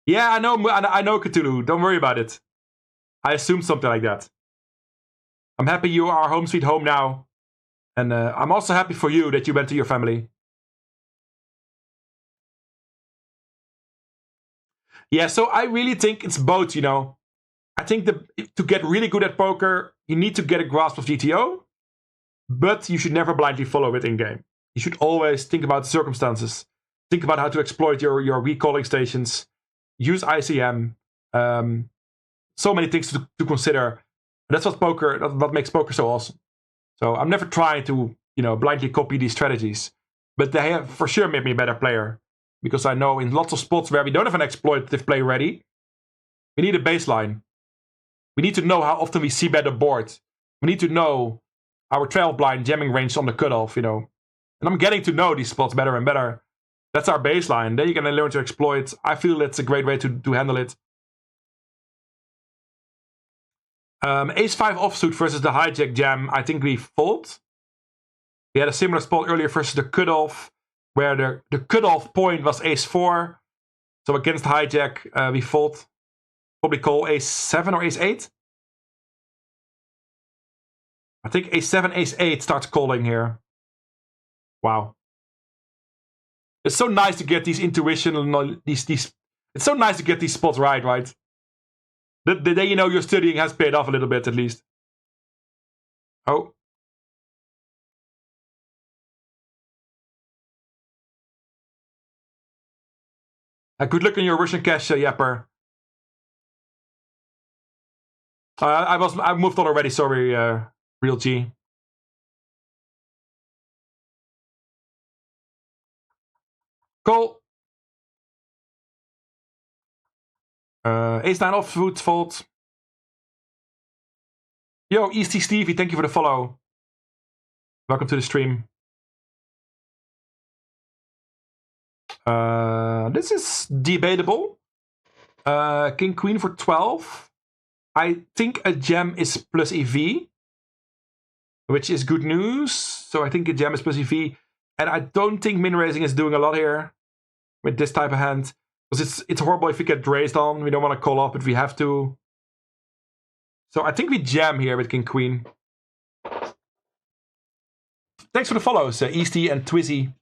Yeah, I know Cthulhu. Don't worry about it. I assumed something like that. I'm happy you are home sweet home now. And I'm also happy for you that you went to your family. Yeah, so I really think it's both, you know. I think to get really good at poker, you need to get a grasp of GTO. But you should never blindly follow it in-game. You should always think about the circumstances. Think about how to exploit your recalling stations. Use ICM. So many things to consider. That's what makes poker so awesome. So I'm never trying to, blindly copy these strategies. But they have for sure made me a better player. Because I know in lots of spots where we don't have an exploitative play ready, we need a baseline. We need to know how often we see better board. We need to know our 12 blind jamming range on the cutoff, And I'm getting to know these spots better and better. That's our baseline. Then you're going to learn to exploit. I feel it's a great way to handle it. Ace-5 offsuit versus the hijack jam. I think we fold. We had a similar spot earlier versus the cutoff, where the cutoff point was ace-4. So against hijack, we fold. Probably call ace-7 or ace-8. I think ace-7, ace-8 starts calling here. Wow. It's so nice to get these intuition, these. It's so nice to get these spots right? The day your studying has paid off a little bit, at least. Oh. Good luck on your Russian cash, Yapper. I moved on already, sorry, Real G. Call. Ace-9 offsuit, fold. Yo, Easty Stevie, thank you for the follow. Welcome to the stream. This is debatable. King Queen for 12. I think a jam is plus EV, which is good news. So I think a jam is plus EV. And I don't think min raising is doing a lot here with this type of hand. Because it's horrible if we get raised on. We don't want to call up if we have to. So I think we jam here with King Queen. Thanks for the follows, Easty and Twizzy.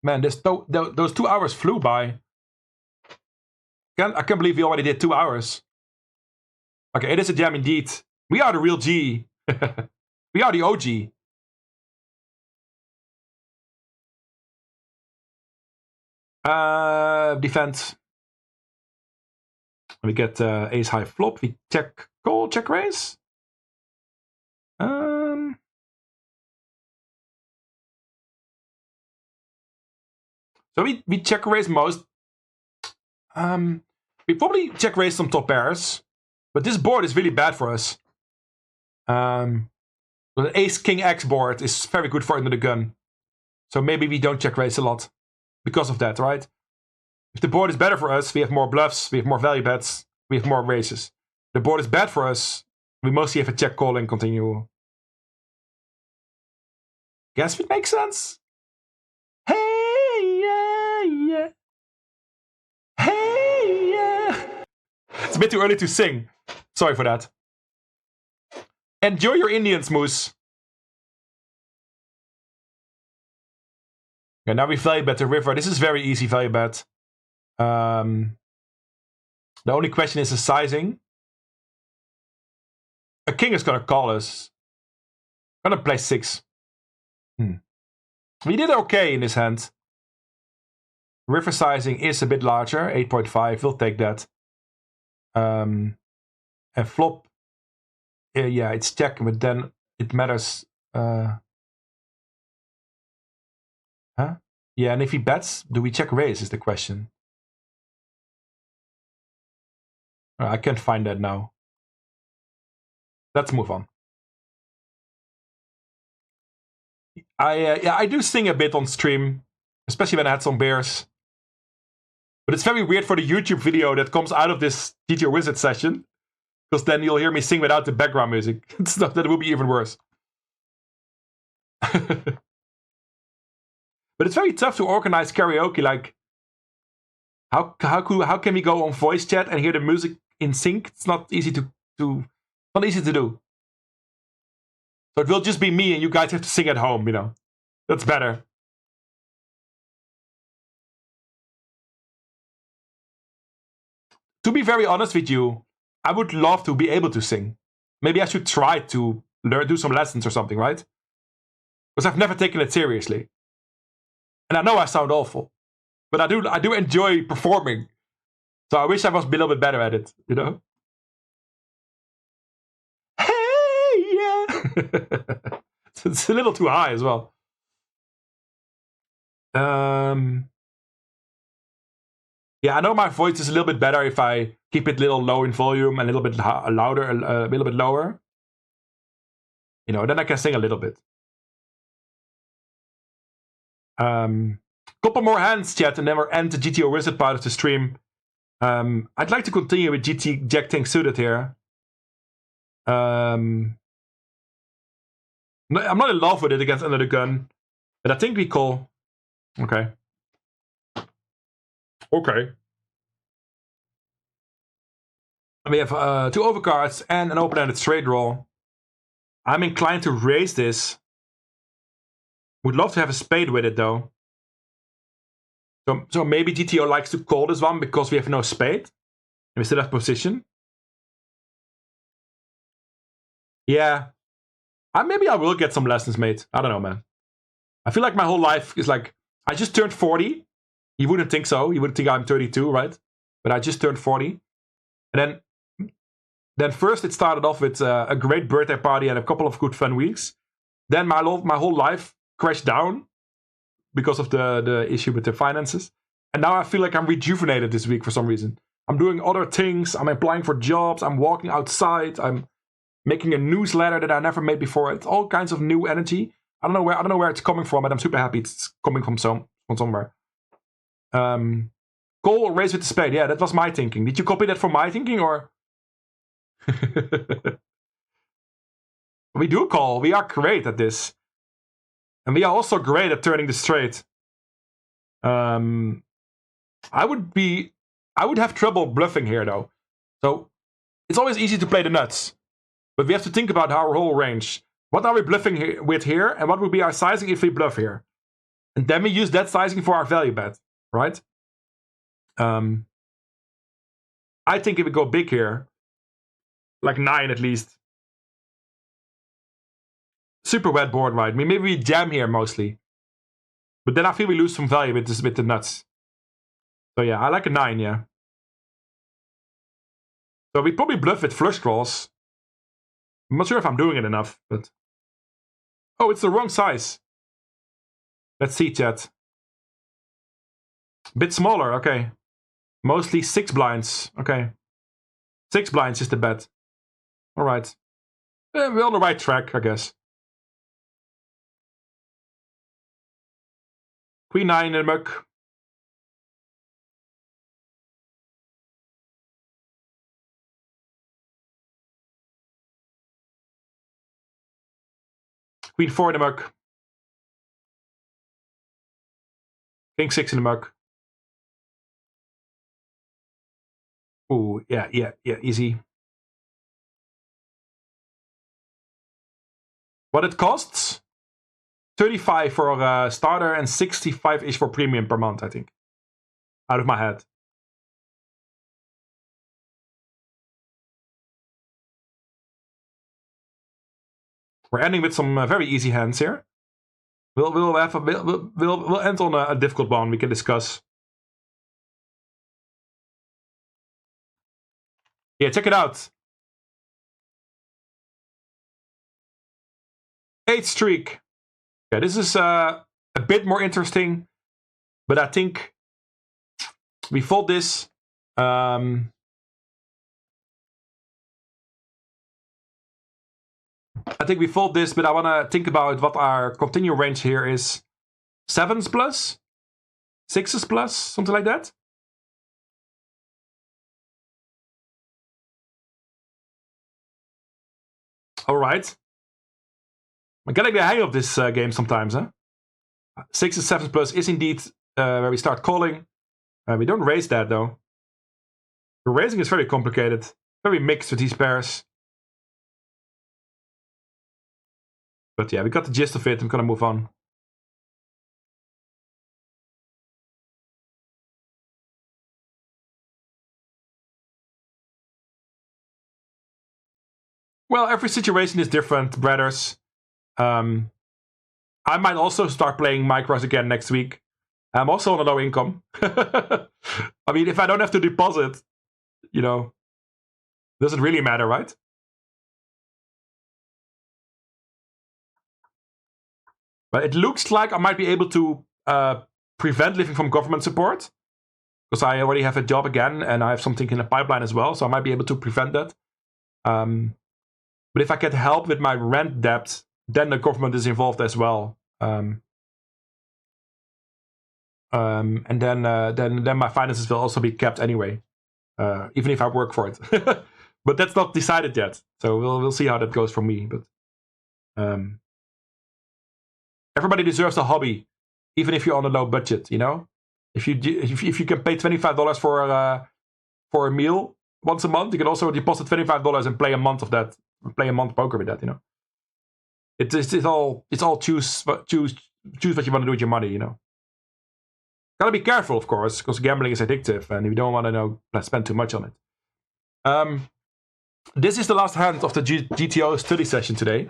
Man, those 2 hours flew by. I can't believe we already did 2 hours. Okay, it is a jam indeed. We are the real G. We are the OG. Defense. We get ace high flop. We check call, check raise. So we check raise most. We probably check raise some top pairs, but this board is really bad for us. Because So the ace-king X board is very good for under the gun. So maybe we don't check raise a lot because of that, right? If the board is better for us, we have more bluffs, we have more value bets, we have more raises. The board is bad for us, we mostly have a check call and continue. Guess it makes sense. Hey, yeah, yeah. Hey, yeah. It's a bit too early to sing. Sorry for that. Enjoy your Indians, Moose. Okay, now we value bet the river. This is very easy value bet. The only question is the sizing. A king is gonna call us. I'm gonna play 6. We did okay in this hand. River sizing is a bit larger, 8.5. We'll take that. And flop. Yeah, it's check, but then it matters. Huh? Yeah, and if he bets, do we check raise is the question. I can't find that now. Let's move on. I do sing a bit on stream, especially when I had some beers. But it's very weird for the YouTube video that comes out of this GTOWizard session, because then you'll hear me sing without the background music. That will be even worse. But it's very tough to organize karaoke. Like, how can we go on voice chat and hear the music in sync? It's not easy to do. So it will just be me and you guys have to sing at home, you know. That's better. To be very honest with you, I would love to be able to sing. Maybe I should try to do some lessons or something, right? Because I've never taken it seriously. And I know I sound awful. But I do enjoy performing. So I wish I was a little bit better at it, you know? Hey, yeah! It's a little too high as well. Yeah, I know my voice is a little bit better if I keep it a little low in volume and a little bit louder, a little bit lower. You know, then I can sing a little bit. Couple more hands, chat, and then we'll end the GTOWizard part of the stream. I'd like to continue with GT Jack 10 suited here. I'm not in love with it against under the gun, but I think we call. Okay. Okay. And we have 2 overcards and an open-ended straight draw. I'm inclined to raise this. Would love to have a spade with it though. So maybe GTO likes to call this one because we have no spade. And we still have position. Yeah. Maybe I will get some lessons, mate. I don't know, man. I feel like my whole life is like, I just turned 40. You wouldn't think so. You would think I'm 32, right? But I just turned 40. And then first it started off with a great birthday party and a couple of good fun weeks. Then my whole life crashed down because of the issue with the finances. And now I feel like I'm rejuvenated this week for some reason. I'm doing other things. I'm applying for jobs. I'm walking outside. I'm making a newsletter that I never made before. It's all kinds of new energy. I don't know where it's coming from, but I'm super happy it's coming from somewhere. Call or raise with the spade. Yeah, that was my thinking. Did you copy that from my thinking or? We do call. We are great at this. And we are also great at turning the straight. I would have trouble bluffing here though. So it's always easy to play the nuts. But we have to think about our whole range. What are we bluffing with here? And what would be our sizing if we bluff here? And then we use that sizing for our value bet. Right? I think if we go big here, like 9 at least. Super wet board, right? I mean, maybe we jam here mostly. But then I feel we lose some value with the nuts. So yeah, I like a 9, yeah. So we probably bluff with flush draws. I'm not sure if I'm doing it enough, but... Oh, it's the wrong size. Let's see, chat. Bit smaller, okay. Mostly 6 blinds, okay. 6 blinds is the bet. Alright. We're on the right track, I guess. Queen 9 in the muck. Queen 4 in the muck. King 6 in the muck. Ooh, yeah, easy. What it costs? 35 for a starter and 65-ish for premium per month, I think. Out of my head. We're ending with some very easy hands here. We'll end on a difficult one we can discuss. Yeah, check it out. 8 streak. Yeah, this is a bit more interesting, but I think we fold this. I think we fold this, but I want to think about what our continue range here is. 7s plus? 6s plus? Something like that? Alright. I'm getting the hang of this game sometimes, huh? 6s, 7s plus is indeed where we start calling. We don't raise that, though. The raising is very complicated. Very mixed with these pairs. But yeah, we got the gist of it. I'm gonna move on. Well, every situation is different, brothers. I might also start playing micros again next week. I'm also on a low income. I mean, if I don't have to deposit, you know, doesn't really matter, right? But it looks like I might be able to prevent living from government support, because I already have a job again and I have something in the pipeline as well, so I might be able to prevent that. But if I get help with my rent debt, then the government is involved as well. And then my finances will also be kept anyway, even if I work for it. But that's not decided yet, so we'll see how that goes for me. But everybody deserves a hobby, even if you're on a low budget. You know, if you can pay $25 for a meal once a month, you can also deposit $25 and play a month of that. Play a month poker with that. You know, it's all choose what you want to do with your money. You know. Gotta be careful, of course, because gambling is addictive, and you don't want to spend too much on it. This is the last hand of the GTO study session today.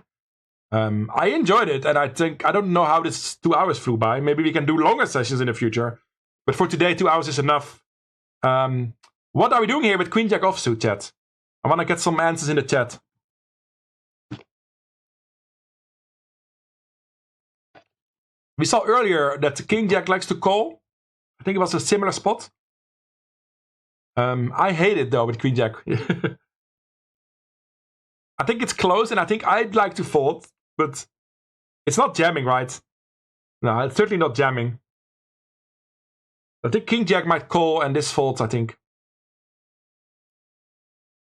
I enjoyed it, and I don't know how this 2 hours flew by. Maybe we can do longer sessions in the future, but for today, 2 hours is enough. What are we doing here with Queen Jack offsuit, chat? I want to get some answers in the chat. We saw earlier that King Jack likes to call. I think it was a similar spot. I hate it though with Queen Jack. I think it's close, and I think I'd like to fold, but it's not jamming, right? No, it's certainly not jamming. I think King Jack might call, and this folds, I think.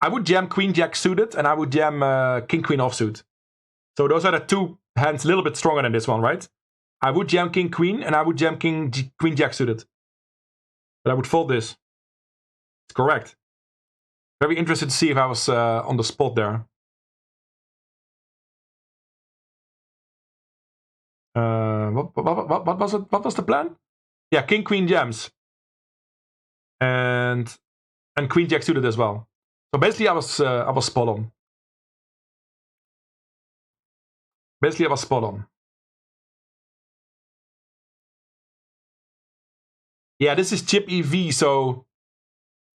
I would jam Queen Jack suited, and I would jam King Queen offsuit. So those are the two hands a little bit stronger than this one, right? I would jam King Queen, and I would jam Queen Jack suited. But I would fold this. It's correct. Very interested to see if I was on the spot there. What was it? What was the plan? Yeah, King Queen jams, and Queen Jack suited as well. So basically, I was spot on. Basically, I was spot on. Yeah, this is chip EV, so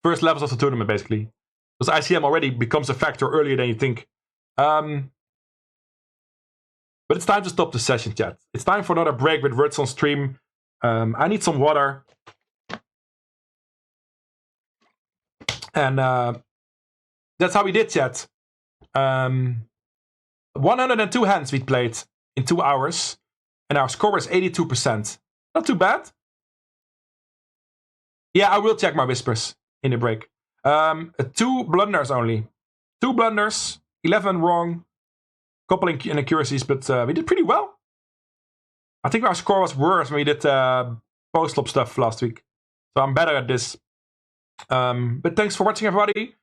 first levels of the tournament, basically. Because ICM already becomes a factor earlier than you think. But it's time to stop the session, chat. It's time for another break with words on stream. I need some water. And that's how we did, chat. 102 hands we played in 2 hours. And our score was 82%. Not too bad. Yeah, I will check my whispers in the break. 2 blunders only. 2 blunders, 11 wrong, couple inaccuracies, but we did pretty well. I think our score was worse when we did post-flop stuff last week. So I'm better at this. But thanks for watching, everybody.